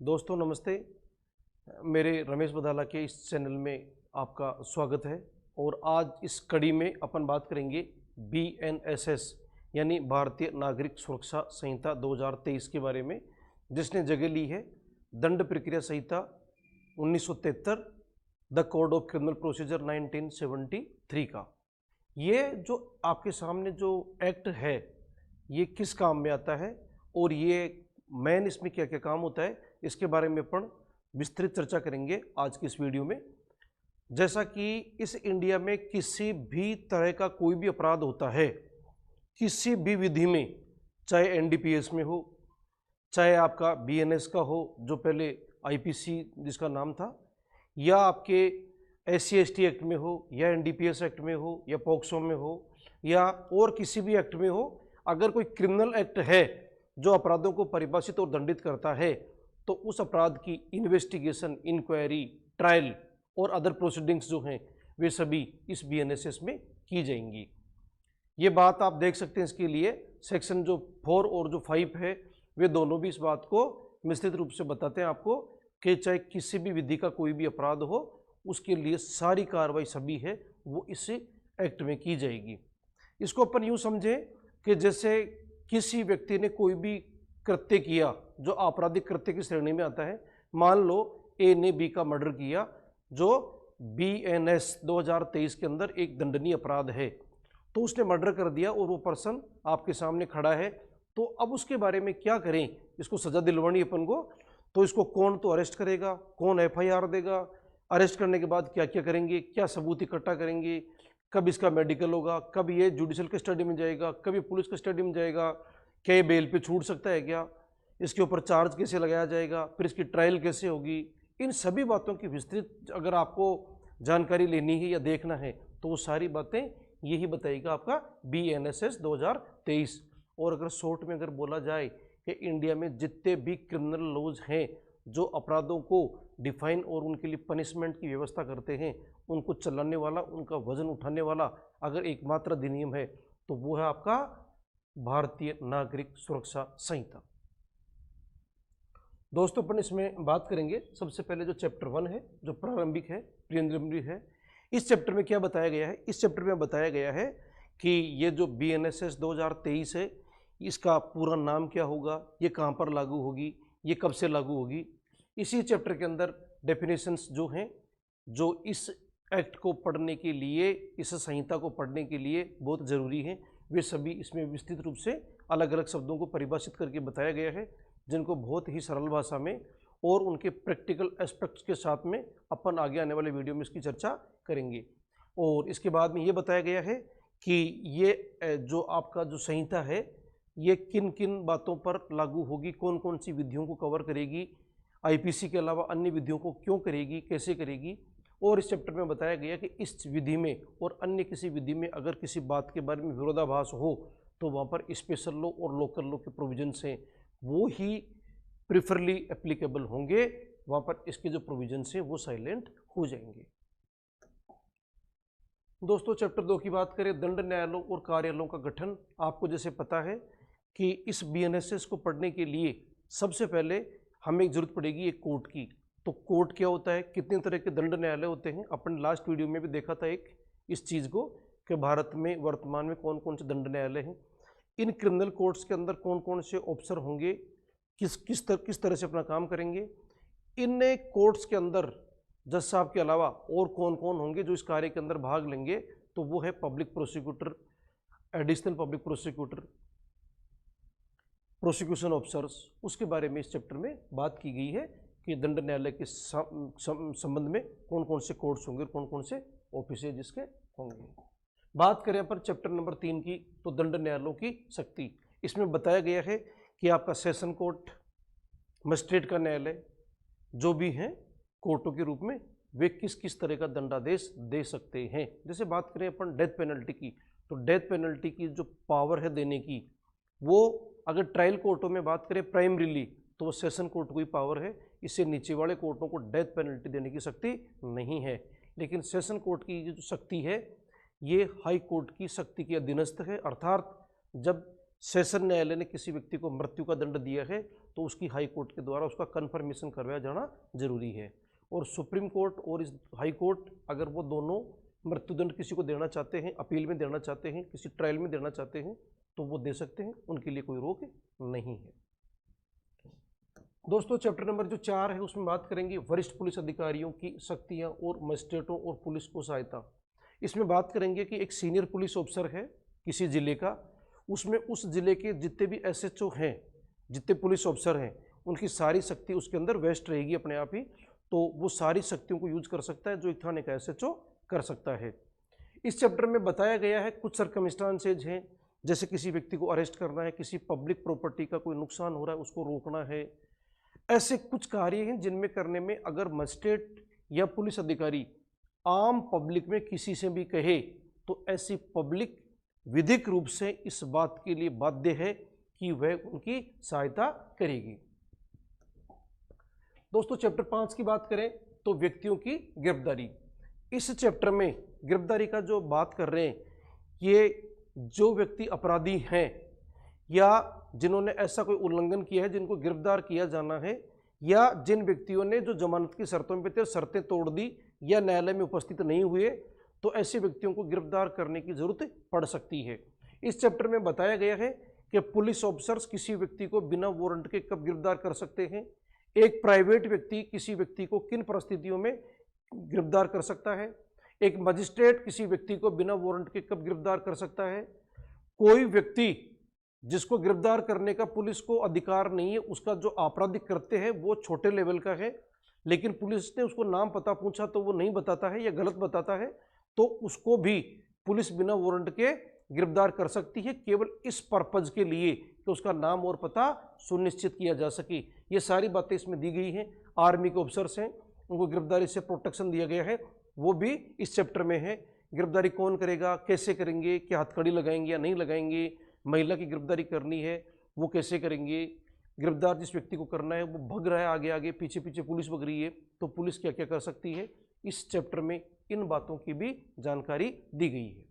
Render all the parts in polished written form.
दोस्तों नमस्ते। मेरे रमेश बदाला के इस चैनल में आपका स्वागत है। और आज इस कड़ी में अपन बात करेंगे BNSS यानी भारतीय नागरिक सुरक्षा संहिता 2023 के बारे में, जिसने जगह ली है दंड प्रक्रिया संहिता 1973, the code of criminal procedure 1973 का। ये जो आपके सामने जो एक्ट है ये किस काम में आता है और ये मेन इसमें क्या क्या काम होता है, इसके बारे में अपन विस्तृत चर्चा करेंगे आज की इस वीडियो में। जैसा कि इस इंडिया में किसी भी तरह का कोई भी अपराध होता है, किसी भी विधि में, चाहे NDPS में हो, चाहे आपका BNS का हो जो पहले IPC जिसका नाम था, या आपके SC/ST एक्ट में हो, या NDPS एक्ट में हो, या पॉक्सो में हो, या और किसी भी एक्ट में हो, अगर कोई क्रिमिनल एक्ट है जो अपराधों को परिभाषित और दंडित करता है तो उस अपराध की इन्वेस्टिगेशन, इंक्वायरी, ट्रायल और अदर प्रोसीडिंग्स जो हैं वे सभी इस BNSS में की जाएंगी। ये बात आप देख सकते हैं। इसके लिए सेक्शन जो 4 और जो 5 है वे दोनों भी इस बात को विस्तृत रूप से बताते हैं आपको कि चाहे किसी भी विधि का कोई भी अपराध हो उसके लिए सारी कार्रवाई सभी है वो इस एक्ट में की जाएगी। इसको अपन यूँ समझें कि जैसे किसी व्यक्ति ने कोई भी कृत्य किया जो आपराधिक कृत्य की श्रेणी में आता है। मान लो A ने B का मर्डर किया जो BNS 2023 के अंदर एक दंडनीय अपराध है, तो उसने मर्डर कर दिया और वो पर्सन आपके सामने खड़ा है। तो अब उसके बारे में क्या करें, इसको सजा दिलवानी अपन को, तो इसको कौन तो अरेस्ट करेगा, कौन FIR देगा, अरेस्ट करने के बाद क्या क्या करेंगे, क्या सबूत इकट्ठा करेंगे, कब इसका मेडिकल होगा, कब ये जुडिशियल कस्टडी में जाएगा, कब ये पुलिस कस्टडी में जाएगा, क्या ये बेल पे छूट सकता है, क्या इसके ऊपर चार्ज कैसे लगाया जाएगा, फिर इसकी ट्रायल कैसे होगी, इन सभी बातों की विस्तृत अगर आपको जानकारी लेनी है या देखना है तो वो सारी बातें यही बताएगा आपका BNSS 2023। और अगर शॉर्ट में अगर बोला जाए कि इंडिया में जितने भी क्रिमिनल लॉज हैं जो अपराधों को डिफाइन और उनके लिए पनिशमेंट की व्यवस्था करते हैं, उनको चलाने वाला, उनका वजन उठाने वाला अगर एकमात्र अधिनियम है तो वो है आपका भारतीय नागरिक सुरक्षा संहिता। दोस्तों अपन इसमें बात करेंगे सबसे पहले जो चैप्टर 1 है, जो प्रारंभिक है, प्रीलिमिनरी है। इस चैप्टर में क्या बताया गया है? इस चैप्टर में बताया गया है कि ये जो BNSS 2023 है इसका पूरा नाम क्या होगा, ये कहाँ पर लागू होगी, ये कब से लागू होगी। इसी चैप्टर के अंदर डेफिनेशंस जो हैं, जो इस एक्ट को पढ़ने के लिए, इस संहिता को पढ़ने के लिए बहुत ज़रूरी हैं, वे सभी इसमें विस्तृत रूप से अलग अलग शब्दों को परिभाषित करके बताया गया है, जिनको बहुत ही सरल भाषा में और उनके प्रैक्टिकल एस्पेक्ट्स के साथ में अपन आगे आने वाले वीडियो में इसकी चर्चा करेंगे। और इसके बाद में ये बताया गया है कि ये जो आपका जो संहिता है ये किन किन बातों पर लागू होगी, कौन कौन सी विधियों को कवर करेगी, IPC के अलावा अन्य विधियों को क्यों करेगी, कैसे करेगी। और इस चैप्टर में बताया गया कि इस विधि में और अन्य किसी विधि में अगर किसी बात के बारे में विरोधाभास हो तो वहाँ पर स्पेशल लॉ और लोकल लॉ के प्रोविजंस हैं वो ही प्रिफरली एप्लीकेबल होंगे, वहाँ पर इसके जो प्रोविजंस हैं वो साइलेंट हो जाएंगे। दोस्तों चैप्टर 2 की बात करें, दंड न्यायालयों और कार्यालयों का गठन। आपको जैसे पता है कि इस BNSS को पढ़ने के लिए सबसे पहले हमें जरूरत पड़ेगी एक कोर्ट की। तो कोर्ट क्या होता है, कितने तरह के दंड न्यायालय होते हैं, अपन लास्ट वीडियो में भी देखा था एक इस चीज़ को कि भारत में वर्तमान में कौन कौन से दंड न्यायालय हैं, इन क्रिमिनल कोर्ट्स के अंदर कौन कौन से ऑफिसर होंगे, किस तरह से अपना काम करेंगे। इन कोर्ट्स के अंदर जज साहब के अलावा और कौन कौन होंगे जो इस कार्य के अंदर भाग लेंगे, तो वो है public prosecutor, additional public prosecutor, prosecution officers. उसके बारे में इस चैप्टर में बात की गई है कि दंड न्यायालय के संबंध में कौन कौन से कोर्ट्स होंगे और कौन कौन से ऑफिस जिसके होंगे। बात करें पर चैप्टर नंबर 3 की, तो दंड न्यायालयों की शक्ति। इसमें बताया गया है कि आपका सेशन कोर्ट, मजिस्ट्रेट का न्यायालय जो भी हैं कोर्टों के रूप में, वे किस किस तरह का दंडादेश दे सकते हैं। जैसे बात करें अपन डेथ पेनल्टी की, तो डेथ पेनल्टी की जो पावर है देने की, वो अगर ट्रायल कोर्टों में बात करें प्राइमरीली तो वो सेशन कोर्ट को ही पावर है, इससे नीचे वाले कोर्टों को डेथ पेनल्टी देने की शक्ति नहीं है। लेकिन सेशन कोर्ट की जो शक्ति है ये हाई कोर्ट की शक्ति के अधीनस्थ है, अर्थात जब सेशन न्यायालय ने किसी व्यक्ति को मृत्यु का दंड दिया है तो उसकी हाई कोर्ट के द्वारा उसका कन्फर्मेशन करवाया जाना जरूरी है। और सुप्रीम कोर्ट और इस हाई कोर्ट अगर वो दोनों मृत्युदंड किसी को देना चाहते हैं, अपील में देना चाहते हैं, किसी ट्रायल में देना चाहते हैं, तो वो दे सकते हैं, उनके लिए कोई रोक नहीं है। दोस्तों चैप्टर नंबर जो 4 है उसमें बात करेंगे वरिष्ठ पुलिस अधिकारियों की शक्तियां और मजिस्ट्रेटों और पुलिस को सहायता। इसमें बात करेंगे कि एक सीनियर पुलिस ऑफिसर है किसी जिले का, उसमें उस जिले के जितने भी एसएचओ हैं, जितने पुलिस ऑफिसर हैं, उनकी सारी शक्ति उसके अंदर वेस्ट रहेगी अपने आप ही, तो वो सारी शक्तियों को यूज कर सकता है जो एक थाने का एसएचओ कर सकता है। इस चैप्टर में बताया गया है कुछ सर्कमस्टांसेज हैं, जैसे किसी व्यक्ति को अरेस्ट करना है, किसी पब्लिक प्रॉपर्टी का कोई नुकसान हो रहा है उसको रोकना है, ऐसे कुछ कार्य हैं जिनमें करने में अगर मजिस्ट्रेट या पुलिस अधिकारी आम पब्लिक में किसी से भी कहे तो ऐसी पब्लिक विधिक रूप से इस बात के लिए बाध्य है कि वह उनकी सहायता करेगी। दोस्तों चैप्टर 5 की बात करें तो व्यक्तियों की गिरफ्तारी। इस चैप्टर में गिरफ्तारी का जो बात कर रहे हैं, ये जो व्यक्ति अपराधी हैं या जिन्होंने ऐसा कोई उल्लंघन किया है जिनको गिरफ्तार किया जाना है, या जिन व्यक्तियों ने जो जमानत की शर्तों पे थे शर्तें तोड़ दी या न्यायालय में उपस्थित नहीं हुए, तो ऐसे व्यक्तियों को गिरफ्तार करने की जरूरत पड़ सकती है। इस चैप्टर में बताया गया है कि पुलिस ऑफिसर्स किसी व्यक्ति को बिना वारंट के कब गिरफ्तार कर सकते हैं, एक प्राइवेट व्यक्ति किसी व्यक्ति को किन परिस्थितियों में गिरफ्तार कर सकता है, एक मजिस्ट्रेट किसी व्यक्ति को बिना वारंट के कब गिरफ्तार कर सकता है, कोई व्यक्ति जिसको गिरफ्तार करने का पुलिस को अधिकार नहीं है, उसका जो आपराधिक कृत्य है वो छोटे लेवल का है, लेकिन पुलिस ने उसको नाम पता पूछा तो वो नहीं बताता है या गलत बताता है, तो उसको भी पुलिस बिना वारंट के गिरफ्तार कर सकती है, केवल इस पर्पज के लिए कि उसका नाम और पता सुनिश्चित किया जा सके। ये सारी बातें इसमें दी गई हैं। आर्मी के ऑफिसर्स हैं, उनको गिरफ्तारी से प्रोटेक्शन दिया गया है, वो भी इस चैप्टर में है। गिरफ्तारी कौन करेगा, कैसे करेंगे, क्या हथकड़ी लगाएंगे या नहीं लगाएंगे, महिला की गिरफ्तारी करनी है वो कैसे करेंगे, गिरफ्तार जिस व्यक्ति को करना है वो भग रहा है आगे आगे पीछे पीछे पुलिस भग रही है, तो पुलिस क्या क्या कर सकती है, इस चैप्टर में इन बातों की भी जानकारी दी गई है।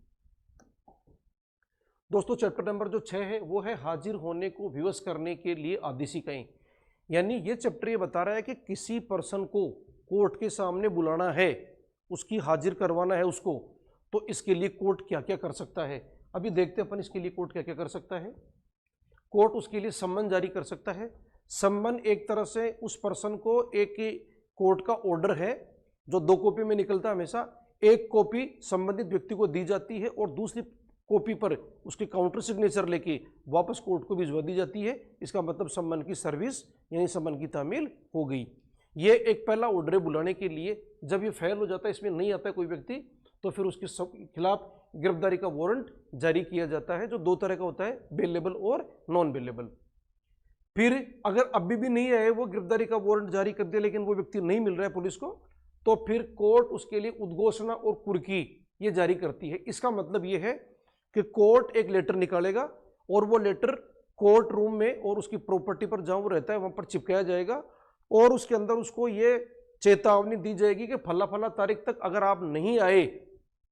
दोस्तों चैप्टर नंबर जो 6 है वो है हाजिर होने को विवश करने के लिए आदेशिकाएं। यानी ये चैप्टर ये बता रहा है कि किसी पर्सन को कोर्ट के सामने बुलाना है, उसकी हाजिर करवाना है उसको, तो इसके लिए कोर्ट क्या क्या कर सकता है। अभी देखते हैं अपन इसके लिए कोर्ट क्या क्या कर सकता है। कोर्ट उसके लिए सम्मन जारी कर सकता है। सम्मन एक तरह से उस पर्सन को, एक कोर्ट का ऑर्डर है जो 2 कॉपी में निकलता है हमेशा, एक कॉपी संबंधित व्यक्ति को दी जाती है और दूसरी कॉपी पर उसके काउंटर सिग्नेचर लेके वापस कोर्ट को भिजवा दी जाती है। इसका मतलब सम्मन की सर्विस यानी सम्मन की तामील हो गई। ये एक पहला ऑर्डर है बुलाने के लिए। जब ये फेल हो जाता है, इसमें नहीं आता है कोई व्यक्ति, तो फिर उसके खिलाफ गिरफ्तारी का वारंट जारी किया जाता है, जो 2 तरह का होता है, बेलेबल और नॉन बेलेबल। फिर अगर अभी भी नहीं आए, वो गिरफ्तारी का वारंट जारी कर दिया लेकिन वो व्यक्ति नहीं मिल रहा है पुलिस को, तो फिर कोर्ट उसके लिए उद्घोषणा और कुर्की ये जारी करती है। इसका मतलब ये है कि कोर्ट एक लेटर निकालेगा और वो लेटर कोर्ट रूम में और उसकी प्रॉपर्टी पर जहां वो रहता है वहां पर चिपकाया जाएगा और उसके अंदर उसको ये चेतावनी दी जाएगी कि फला फला तारीख तक अगर आप नहीं आए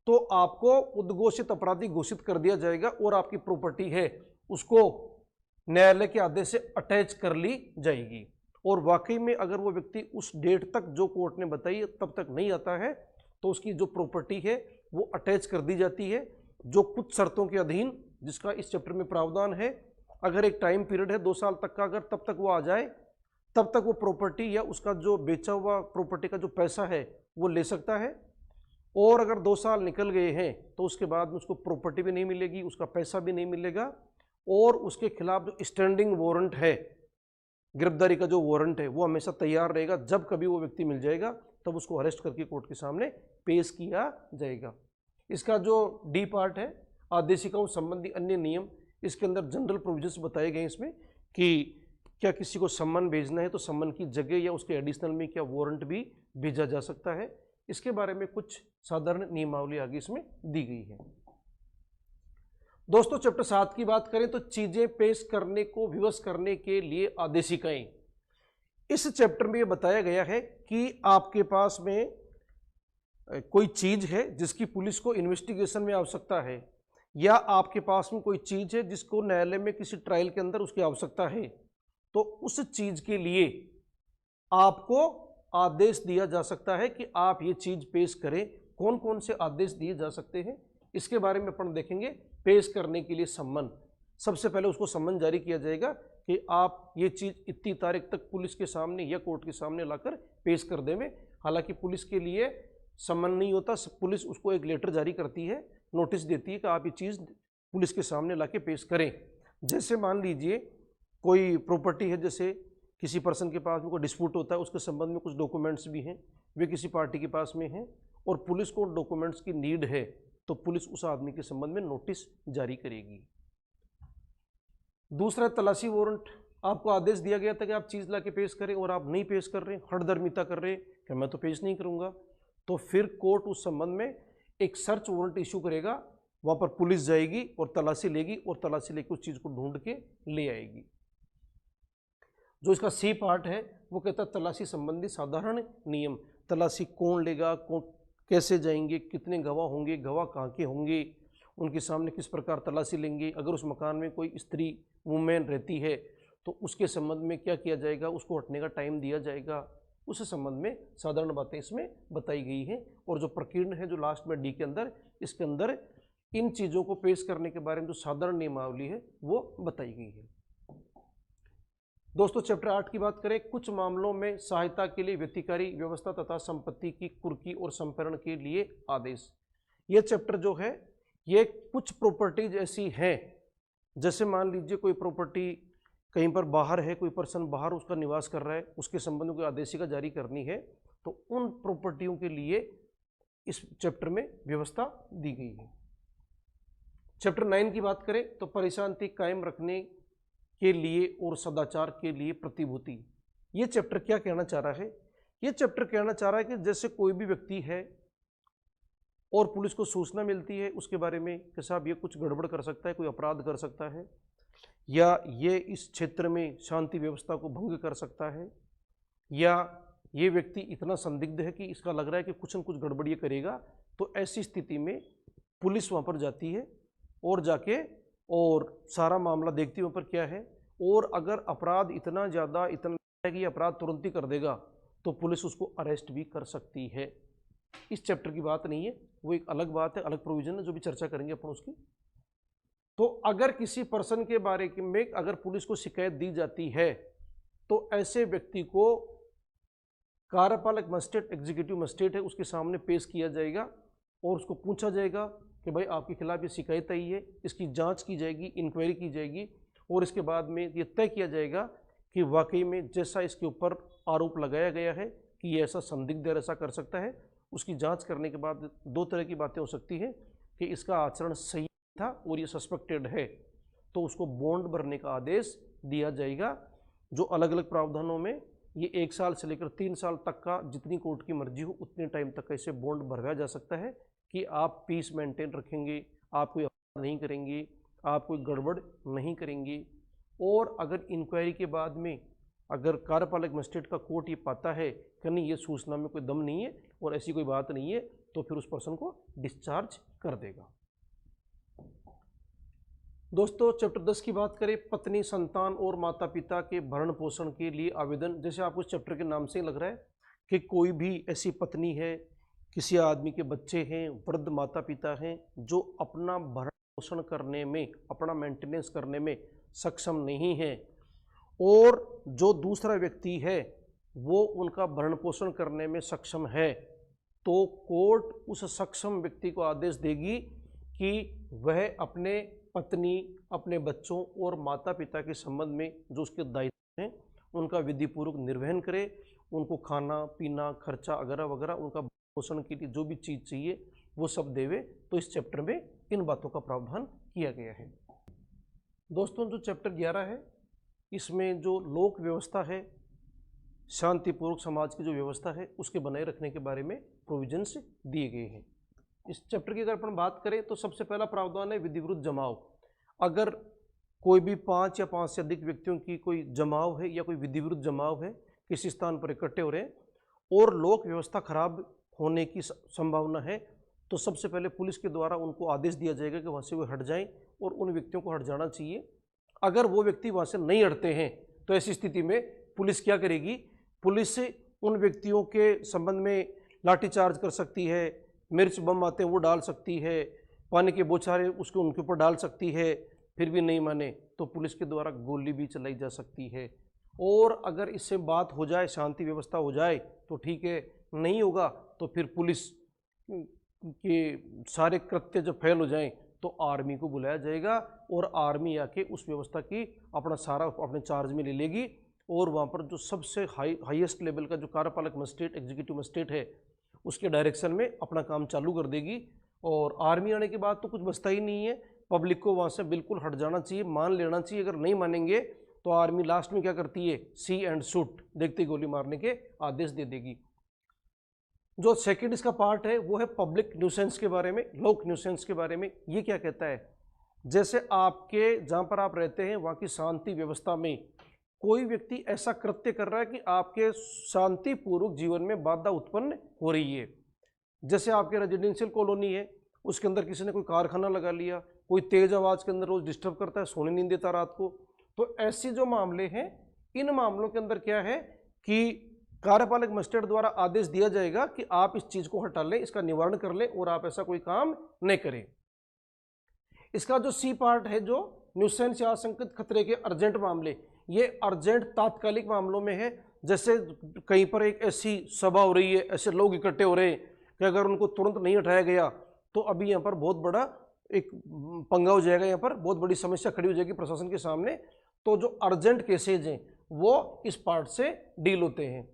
तो आपको उद्घोषित अपराधी घोषित कर दिया जाएगा और आपकी प्रॉपर्टी है उसको न्यायालय के आदेश से अटैच कर ली जाएगी। और वाकई में अगर वो व्यक्ति उस डेट तक जो कोर्ट ने बताई तब तक नहीं आता है तो उसकी जो प्रॉपर्टी है वो अटैच कर दी जाती है, जो कुछ शर्तों के अधीन, जिसका इस चैप्टर में प्रावधान है। अगर एक टाइम पीरियड है 2 साल तक का, अगर तब तक वो आ जाए तब तक वो प्रॉपर्टी या उसका जो बेचा हुआ प्रॉपर्टी का जो पैसा है वो ले सकता है। और अगर 2 साल निकल गए हैं तो उसके बाद में उसको प्रॉपर्टी भी नहीं मिलेगी, उसका पैसा भी नहीं मिलेगा और उसके खिलाफ जो स्टैंडिंग वारंट है, गिरफ्तारी का जो वारंट है, वो हमेशा तैयार रहेगा। जब कभी वो व्यक्ति मिल जाएगा तब उसको अरेस्ट करके कोर्ट के सामने पेश किया जाएगा। इसका जो डी पार्ट है, आदेशिकाओं संबंधी अन्य नियम, इसके अंदर जनरल प्रोविजंस बताए गए इसमें कि क्या किसी को सम्मन भेजना है तो सम्मन की जगह या उसके एडिशनल में क्या वारंट भी भेजा जा सकता है। इसके बारे में कुछ साधारण नियमावली आगे इसमें दी गई है। दोस्तों चैप्टर 7 की बात करें तो चीजें पेश करने को विवश करने के लिए आदेशिकाएं। इस चैप्टर में यह बताया गया है कि आपके पास में कोई चीज है जिसकी पुलिस को इन्वेस्टिगेशन में आवश्यकता है, या आपके पास में कोई चीज है जिसको न्यायालय में किसी ट्रायल के अंदर उसकी आवश्यकता है, तो उस चीज के लिए आपको आदेश दिया जा सकता है कि आप ये चीज पेश करें। कौन कौन से आदेश दिए जा सकते हैं इसके बारे में अपन देखेंगे। पेश करने के लिए सम्मन, सबसे पहले उसको सम्मन जारी किया जाएगा कि आप ये चीज इतनी तारीख तक पुलिस के सामने या कोर्ट के सामने लाकर पेश कर देवें। हालांकि पुलिस के लिए सम्मन नहीं होता, पुलिस उसको एक लेटर जारी करती है, नोटिस देती है कि आप ये चीज़ पुलिस के सामने लाके पेश करें। जैसे मान लीजिए कोई प्रॉपर्टी है, जैसे किसी पर्सन के पास में कोई डिस्प्यूट होता है, उसके संबंध में कुछ डॉक्यूमेंट्स भी हैं, वे किसी पार्टी के पास में हैं और पुलिस को डॉक्यूमेंट्स की नीड है, तो पुलिस उस आदमी के संबंध में नोटिस जारी करेगी। दूसरा, तलाशी वारंट। आपको आदेश दिया गया था कि आप चीज़ ला के पेश करें और आप नहीं पेश कर रहे, हठधर्मिता कर रहे कि मैं तो पेश नहीं करूँगा, तो फिर कोर्ट उस संबंध में एक सर्च वारंट इशू करेगा। वहाँ पर पुलिस जाएगी और तलाशी लेगी और तलाशी लेकर उस चीज़ को ढूंढ के ले आएगी। जो इसका सी पार्ट है वो कहता है तलाशी संबंधी साधारण नियम। तलाशी कौन लेगा, कौन कैसे जाएंगे, कितने गवाह होंगे, गवाह कहाँ के होंगे, उनके सामने किस प्रकार तलाशी लेंगे, अगर उस मकान में कोई स्त्री वुमेन रहती है तो उसके संबंध में क्या किया जाएगा, उसको हटने का टाइम दिया जाएगा। उस संबंध में साधारण बातें इसमें बताई गई हैं। और जो प्रकीर्ण है जो लास्ट में डी के अंदर, इसके अंदर इन चीज़ों को पेश करने के बारे में जो साधारण नियमावली है वो बताई गई है। दोस्तों, चैप्टर 8 की बात करें, कुछ मामलों में सहायता के लिए व्यतिकारी व्यवस्था तथा संपत्ति की कुर्की और संपरण के लिए आदेश। ये चैप्टर जो है ये कुछ प्रॉपर्टीज ऐसी हैं, जैसे मान लीजिए कोई प्रॉपर्टी कहीं पर बाहर है, कोई पर्सन बाहर उसका निवास कर रहा है, उसके संबंध में कोई आदेशिका जारी करनी है, तो उन प्रॉपर्टियों के लिए इस चैप्टर में व्यवस्था दी गई है। चैप्टर 9 की बात करें तो परिशांति कायम रखने के लिए और सदाचार के लिए प्रतिभूति। ये चैप्टर क्या कहना चाह रहा है? ये चैप्टर कहना चाह रहा है कि जैसे कोई भी व्यक्ति है और पुलिस को सूचना मिलती है उसके बारे में कि साहब ये कुछ गड़बड़ कर सकता है, कोई अपराध कर सकता है, या ये इस क्षेत्र में शांति व्यवस्था को भंग कर सकता है, या ये व्यक्ति इतना संदिग्ध है कि इसका लग रहा है कि कुछ न कुछ गड़बड़ ये करेगा, तो ऐसी स्थिति में पुलिस वहाँ पर जाती है और जाके और सारा मामला देखती है वहाँ पर क्या है, और अगर अपराध इतना ज़्यादा इतना है कि अपराध तुरंत ही कर देगा तो पुलिस उसको अरेस्ट भी कर सकती है। इस चैप्टर की बात नहीं है, वो एक अलग बात है, अलग प्रोविजन है जो भी चर्चा करेंगे अपन उसकी। तो अगर किसी पर्सन के बारे में अगर पुलिस को शिकायत दी जाती है तो ऐसे व्यक्ति को कार्यपालक मजिस्ट्रेट, एग्जीक्यूटिव मजिस्ट्रेट है, उसके सामने पेश किया जाएगा और उसको पूछा जाएगा कि भाई आपके खिलाफ ये शिकायत आई है, इसकी जांच की जाएगी, इंक्वायरी की जाएगी और इसके बाद में ये तय किया जाएगा कि वाकई में जैसा इसके ऊपर आरोप लगाया गया है कि ये ऐसा संदिग्ध है, ऐसा कर सकता है। उसकी जांच करने के बाद दो तरह की बातें हो सकती हैं कि इसका आचरण सही था और ये सस्पेक्टेड है, तो उसको बॉन्ड भरने का आदेश दिया जाएगा। जो अलग अलग प्रावधानों में ये 1 साल से लेकर 3 साल तक का, जितनी कोर्ट की मर्जी हो उतने टाइम तक ऐसे बॉन्ड भरवाया जा सकता है कि आप पीस मेंटेन रखेंगे, आप कोई अपराध नहीं करेंगे, आप कोई गड़बड़ नहीं करेंगे। और अगर इंक्वायरी के बाद में अगर कार्यपालक मजिस्ट्रेट का कोर्ट ये पाता है कि नहीं ये सूचना में कोई दम नहीं है और ऐसी कोई बात नहीं है, तो फिर उस पर्सन को डिस्चार्ज कर देगा। दोस्तों, चैप्टर 10 की बात करें, पत्नी, संतान और माता पिता के भरण पोषण के लिए आवेदन। जैसे आपको इस चैप्टर के नाम से ही लग रहा है कि कोई भी ऐसी पत्नी है, किसी आदमी के बच्चे हैं, वृद्ध माता पिता हैं जो अपना भरण पोषण करने में, अपना मेंटेनेंस करने में सक्षम नहीं है और जो दूसरा व्यक्ति है वो उनका भरण पोषण करने में सक्षम है, तो कोर्ट उस सक्षम व्यक्ति को आदेश देगी कि वह अपने पत्नी, अपने बच्चों और माता पिता के संबंध में जो उसके दायित्व हैं उनका विधिपूर्वक निर्वहन करे, उनको खाना पीना, खर्चा वगैरह वगैरह, उनका पोषण के लिए जो भी चीज़ चाहिए वो सब देवे। तो इस चैप्टर में इन बातों का प्रावधान किया गया है। दोस्तों, जो चैप्टर 11 है इसमें जो लोक व्यवस्था है, शांतिपूर्वक समाज की जो व्यवस्था है उसके बनाए रखने के बारे में प्रोविजंस दिए गए हैं। इस चैप्टर की अगर अपन बात करें तो सबसे पहला प्रावधान है विधि विरुद्ध जमाव। अगर कोई भी 5 या 5 से अधिक व्यक्तियों की कोई जमाव है या कोई विधि विरुद्ध जमाव है, किसी स्थान पर इकट्ठे हो रहे हैं और लोक व्यवस्था खराब होने की संभावना है, तो सबसे पहले पुलिस के द्वारा उनको आदेश दिया जाएगा कि वहाँ से वो हट जाएं और उन व्यक्तियों को हट जाना चाहिए। अगर वो व्यक्ति वहाँ से नहीं हटते हैं तो ऐसी स्थिति में पुलिस क्या करेगी? पुलिस उन व्यक्तियों के संबंध में लाठीचार्ज कर सकती है, मिर्च बम आते हैं वो डाल सकती है, पानी के बौछारें उसके उनके ऊपर डाल सकती है, फिर भी नहीं माने तो पुलिस के द्वारा गोली भी चलाई जा सकती है। और अगर इससे बात हो जाए, शांति व्यवस्था हो जाए तो ठीक है, नहीं होगा तो फिर पुलिस के सारे कृत्य जब फेल हो जाएं तो आर्मी को बुलाया जाएगा और आर्मी आके उस व्यवस्था की अपना सारा अपने चार्ज में ले लेगी और वहाँ पर जो सबसे हाईएस्ट लेवल का जो कार्यपालक मजिस्ट्रेट, एग्जीक्यूटिव मजिस्ट्रेट है, उसके डायरेक्शन में अपना काम चालू कर देगी। और आर्मी आने के बाद तो कुछ बचता ही नहीं है, पब्लिक को वहाँ से बिल्कुल हट जाना चाहिए, मान लेना चाहिए। अगर नहीं मानेंगे तो आर्मी लास्ट में क्या करती है? सी एंड शूट, देखते गोली मारने के आदेश दे देगी। जो सेकंड इसका पार्ट है वो है पब्लिक न्यूसेंस के बारे में, लोक न्यूसेंस के बारे में। ये क्या कहता है? जैसे आपके जहाँ पर आप रहते हैं वहाँ की शांति व्यवस्था में कोई व्यक्ति ऐसा कृत्य कर रहा है कि आपके शांतिपूर्वक जीवन में बाधा उत्पन्न हो रही है। जैसे आपके रेजिडेंशियल कॉलोनी है, उसके अंदर किसी ने कोई कारखाना लगा लिया, कोई तेज आवाज़ के अंदर रोज डिस्टर्ब करता है, सोने नहीं देता रात को, तो ऐसे जो मामले हैं, इन मामलों के अंदर क्या है कि कार्यपालक मजिस्ट्रेट द्वारा आदेश दिया जाएगा कि आप इस चीज़ को हटा लें, इसका निवारण कर लें और आप ऐसा कोई काम नहीं करें। इसका जो सी पार्ट है, जो न्यूसेंस या आशंकित खतरे के अर्जेंट मामले, ये अर्जेंट तात्कालिक मामलों में है। जैसे कहीं पर एक ऐसी सभा हो रही है, ऐसे लोग इकट्ठे हो रहे हैं कि अगर उनको तुरंत नहीं हटाया गया तो अभी यहाँ पर बहुत बड़ा एक पंगा हो जाएगा, यहाँ पर बहुत बड़ी समस्या खड़ी हो जाएगी प्रशासन के सामने। तो जो अर्जेंट केसेज हैं वो इस पार्ट से डील होते हैं।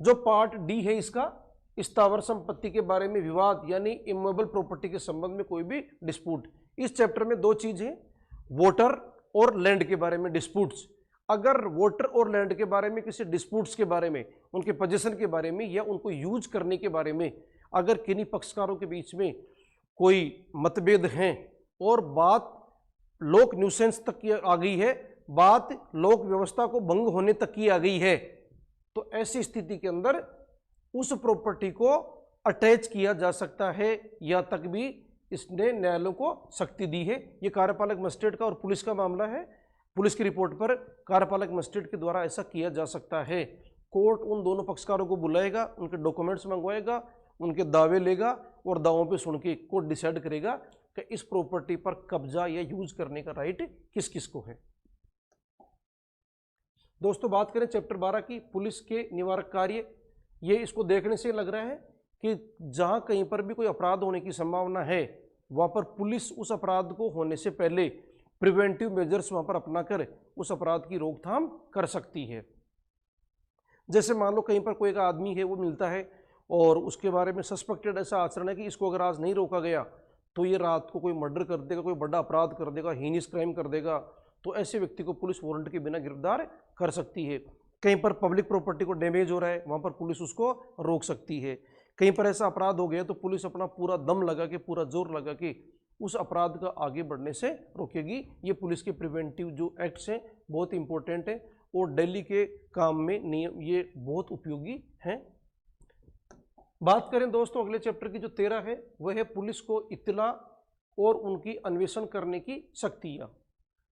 जो पार्ट डी है इसका, स्थावर संपत्ति के बारे में विवाद यानी इमूवेबल प्रॉपर्टी के संबंध में कोई भी डिस्प्यूट। इस चैप्टर में दो चीज है, वोटर और लैंड के बारे में डिस्प्यूट्स। अगर वोटर और लैंड के बारे में, किसी डिस्प्यूट्स के बारे में, उनके पोजीशन के बारे में या उनको यूज करने के बारे में अगर किन्हीं पक्षकारों के बीच में कोई मतभेद हैं और बात लोक न्यूसेंस तक की आ गई है, बात लोक व्यवस्था को भंग होने तक की आ गई है, तो ऐसी स्थिति के अंदर उस प्रॉपर्टी को अटैच किया जा सकता है या तक भी इसने न्यायालयों को शक्ति दी है। ये कार्यपालक मजिस्ट्रेट का और पुलिस का मामला है। पुलिस की रिपोर्ट पर कार्यपालक मजिस्ट्रेट के द्वारा ऐसा किया जा सकता है। कोर्ट उन दोनों पक्षकारों को बुलाएगा, उनके डॉक्यूमेंट्स मंगवाएगा, उनके दावे लेगा और दावों पे सुन के कोर्ट डिसाइड करेगा कि इस प्रॉपर्टी पर कब्जा या यूज करने का राइट किस किस को है। दोस्तों बात करें चैप्टर 12 की, पुलिस के निवारक कार्य। ये इसको देखने से लग रहा है कि जहां कहीं पर भी कोई अपराध होने की संभावना है वहां पर पुलिस उस अपराध को होने से पहले प्रिवेंटिव मेजर्स वहां पर अपना कर उस अपराध की रोकथाम कर सकती है। जैसे मान लो कहीं पर कोई एक आदमी है, वो मिलता है और उसके बारे में सस्पेक्टेड ऐसा आचरण है कि इसको अगर आज नहीं रोका गया तो ये रात को कोई मर्डर कर देगा, कोई बड़ा अपराध कर देगा, हीनियस क्राइम कर देगा, तो ऐसे व्यक्ति को पुलिस वारंट के बिना गिरफ्तार कर सकती है। कहीं पर पब्लिक प्रॉपर्टी को डैमेज हो रहा है, वहाँ पर पुलिस उसको रोक सकती है। कहीं पर ऐसा अपराध हो गया तो पुलिस अपना पूरा दम लगा के, पूरा जोर लगा के उस अपराध का आगे बढ़ने से रोकेगी। ये पुलिस के प्रिवेंटिव जो एक्ट्स हैं बहुत इंपॉर्टेंट है और दिल्ली के काम में नियम ये बहुत उपयोगी हैं। बात करें दोस्तों अगले चैप्टर की जो 13 है वह है पुलिस को इत्तला और उनकी अन्वेषण करने की शक्तियाँ।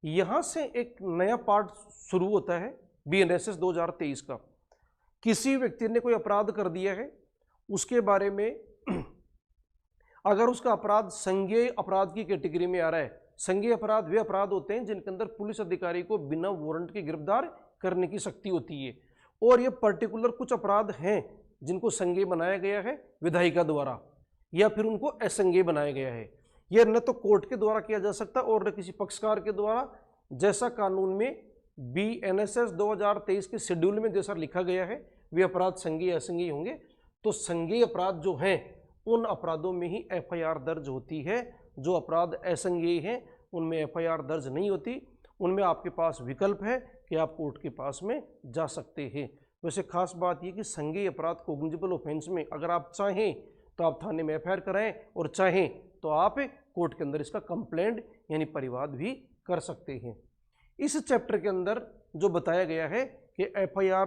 यहाँ से एक नया पार्ट शुरू होता है BNSS 2023 का। किसी व्यक्ति ने कोई अपराध कर दिया है, उसके बारे में अगर उसका अपराध संज्ञेय अपराध की कैटेगरी में आ रहा है। संज्ञेय अपराध वे अपराध होते हैं जिनके अंदर पुलिस अधिकारी को बिना वारंट के गिरफ्तार करने की शक्ति होती है, और ये पर्टिकुलर कुछ अपराध हैं जिनको संज्ञेय बनाया गया है विधायिका द्वारा या फिर उनको असंज्ञेय बनाया गया है। यह न तो कोर्ट के द्वारा किया जा सकता और न किसी पक्षकार के द्वारा, जैसा कानून में BNSS 2023 के शेड्यूल में जैसा लिखा गया है वे अपराध संज्ञेय असंज्ञेय होंगे। तो संज्ञेय अपराध जो हैं उन अपराधों में ही FIR दर्ज होती है। जो अपराध असंज्ञेय हैं उनमें FIR दर्ज नहीं होती। उनमें आपके पास विकल्प है कि आप कोर्ट के पास में जा सकते हैं। वैसे खास बात यह कि संज्ञेय अपराध कोग्निजेबल ऑफेंस में अगर आप चाहें तो आप थाने में FIR कराएं और चाहें तो आप कोर्ट के अंदर इसका कंप्लेंट यानी परिवाद भी कर सकते हैं। इस चैप्टर के अंदर जो बताया गया है कि FIR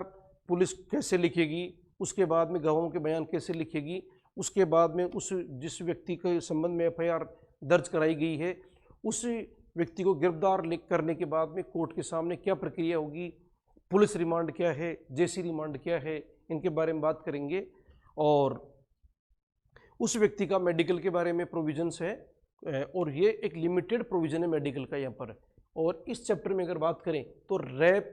पुलिस कैसे लिखेगी, उसके बाद में गवाहों के बयान कैसे लिखेगी, उसके बाद में उस जिस व्यक्ति के संबंध में FIR दर्ज कराई गई है उस व्यक्ति को गिरफ्तार करने के बाद में कोर्ट के सामने क्या प्रक्रिया होगी, पुलिस रिमांड क्या है, जेसी रिमांड क्या है, इनके बारे में बात करेंगे। और उस व्यक्ति का मेडिकल के बारे में प्रोविजंस है, और ये एक लिमिटेड प्रोविजन है मेडिकल का यहाँ पर। और इस चैप्टर में अगर बात करें तो रैप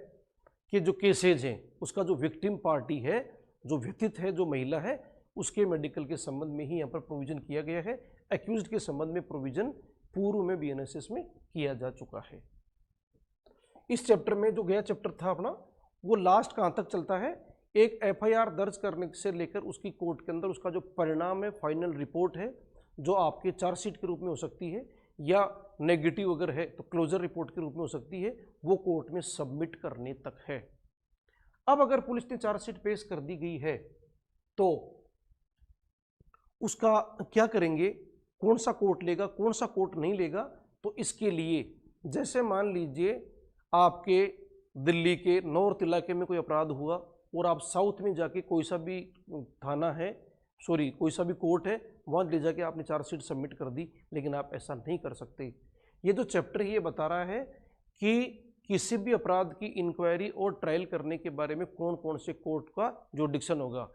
के जो केसेज हैं उसका जो विक्टिम पार्टी है, जो व्यथित है, जो महिला है, उसके मेडिकल के संबंध में ही यहाँ पर प्रोविजन किया गया है। एक्यूज्ड के संबंध में प्रोविजन पूर्व में बीएनएसएस में किया जा चुका है। इस चैप्टर में जो गया चैप्टर था अपना, वो लास्ट कहाँ तक चलता है, एक एफआईआर दर्ज करने से लेकर उसकी कोर्ट के अंदर उसका जो परिणाम है, फाइनल रिपोर्ट है, जो आपके चार्जशीट के रूप में हो सकती है या नेगेटिव अगर है तो क्लोजर रिपोर्ट के रूप में हो सकती है, वो कोर्ट में सबमिट करने तक है। अब अगर पुलिस ने चार्जशीट पेश कर दी गई है तो उसका क्या करेंगे, कौन सा कोर्ट लेगा, कौन सा कोर्ट नहीं लेगा। तो इसके लिए जैसे मान लीजिए आपके दिल्ली के नॉर्थ इलाके में कोई अपराध हुआ और आप साउथ में जाके कोई सा भी थाना है, सॉरी कोई सा भी कोर्ट है, वहाँ ले जाके आपने चार्जशीट सबमिट कर दी, लेकिन आप ऐसा नहीं कर सकते। ये जो चैप्टर है ये बता रहा है कि किसी भी अपराध की इंक्वायरी और ट्रायल करने के बारे में कौन कौन से कोर्ट का जुरिडिक्शन होगा।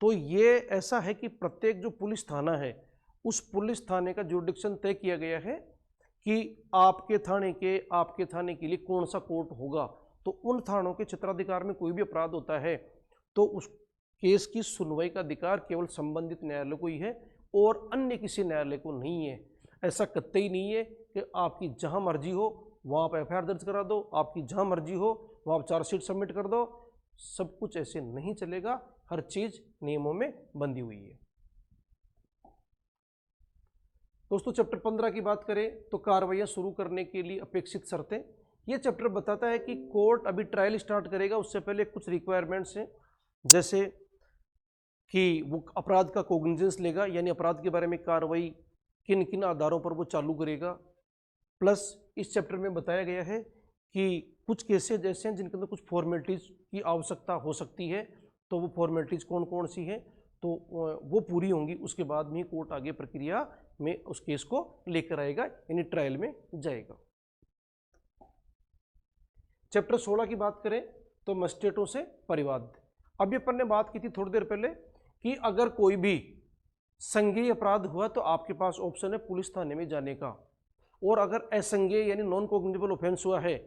तो ये ऐसा है कि प्रत्येक जो पुलिस थाना है उस पुलिस थाने का जुरिडिक्शन तय किया गया है कि आपके थाने के लिए कौन सा कोर्ट होगा। तो उन थानों के क्षेत्राधिकार में कोई भी अपराध होता है तो उस केस की सुनवाई का अधिकार केवल संबंधित न्यायालय को ही है और अन्य किसी न्यायालय को नहीं है। ऐसा कतई नहीं है कि आपकी जहां मर्जी हो वहां आप एफआईआर दर्ज करा दो, आपकी जहां मर्जी हो वहां आप चार्जशीट सबमिट कर दो। सब कुछ ऐसे नहीं चलेगा, हर चीज नियमों में बंधी हुई है। दोस्तों चैप्टर 15 की बात करें तो कार्रवाइयां शुरू करने के लिए अपेक्षित शर्तें। यह चैप्टर बताता है कि कोर्ट अभी ट्रायल स्टार्ट करेगा उससे पहले कुछ रिक्वायरमेंट्स हैं, जैसे कि वो अपराध का कोग्निजेंस लेगा, यानी अपराध के बारे में कार्रवाई किन किन आधारों पर वो चालू करेगा। प्लस इस चैप्टर में बताया गया है कि कुछ केसेज ऐसे हैं जिनके अंदर कुछ फॉर्मेलिटीज़ की आवश्यकता हो सकती है, तो वो फॉर्मेलिटीज़ कौन कौन सी हैं तो वो पूरी होंगी, उसके बाद में कोर्ट आगे प्रक्रिया में उस केस को लेकर आएगा, यानी ट्रायल में जाएगा। चैप्टर 16 की बात करें तो मजिस्ट्रेटों से परिवाद। अभी अपन ने बात की थी थोड़ी देर पहले कि अगर कोई भी संज्ञेय अपराध हुआ तो आपके पास ऑप्शन है पुलिस थाने में जाने का, और अगर असंज्ञेय यानी नॉन कॉग्निजेबल ऑफेंस हुआ है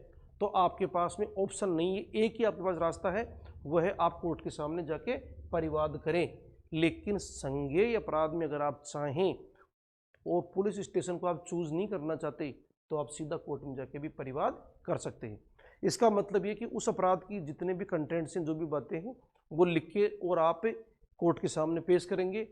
तो आपके पास में ऑप्शन नहीं है, एक ही आपके पास रास्ता है, वह है आप कोर्ट के सामने जाके परिवाद करें। लेकिन संज्ञेय अपराध में अगर आप चाहें और पुलिस स्टेशन को आप चूज नहीं करना चाहते तो आप सीधा कोर्ट में जाके भी परिवाद कर सकते हैं। इसका मतलब ये कि उस अपराध की जितने भी कंटेंट्स हैं, जो भी बातें हैं, वो लिख के और आप कोर्ट के सामने पेश करेंगे।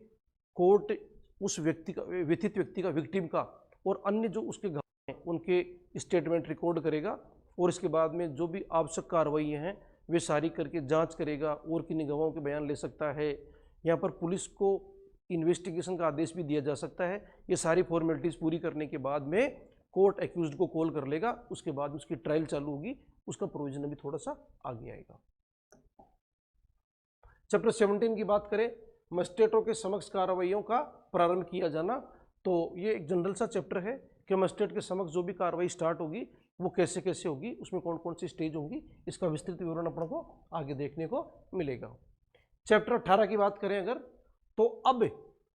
कोर्ट उस व्यक्ति का, व्यथित व्यक्ति का, विक्टिम का और अन्य जो उसके गवाह हैं उनके स्टेटमेंट रिकॉर्ड करेगा और इसके बाद में जो भी आवश्यक कार्रवाइयाँ हैं वे सारी करके जांच करेगा और किन गवाहों के बयान ले सकता है। यहाँ पर पुलिस को इन्वेस्टिगेशन का आदेश भी दिया जा सकता है। ये सारी फॉर्मेलिटीज़ पूरी करने के बाद में कोर्ट एक्यूज्ड को कॉल कर लेगा, उसके बाद उसकी ट्रायल चालू होगी, उसका प्रोविजन अभी थोड़ा सा आगे आएगा। चैप्टर 17 की बात करें, मजिस्ट्रेटों के समक्ष कार्रवाइयों का प्रारंभ किया जाना। तो ये एक जनरल सा चैप्टर है कि मजिस्ट्रेट के समक्ष जो भी कार्रवाई स्टार्ट होगी वो कैसे कैसे होगी, उसमें कौन कौन सी स्टेज होंगी, इसका विस्तृत विवरण अपन को आगे देखने को मिलेगा। चैप्टर 18 की बात करें अगर, तो अब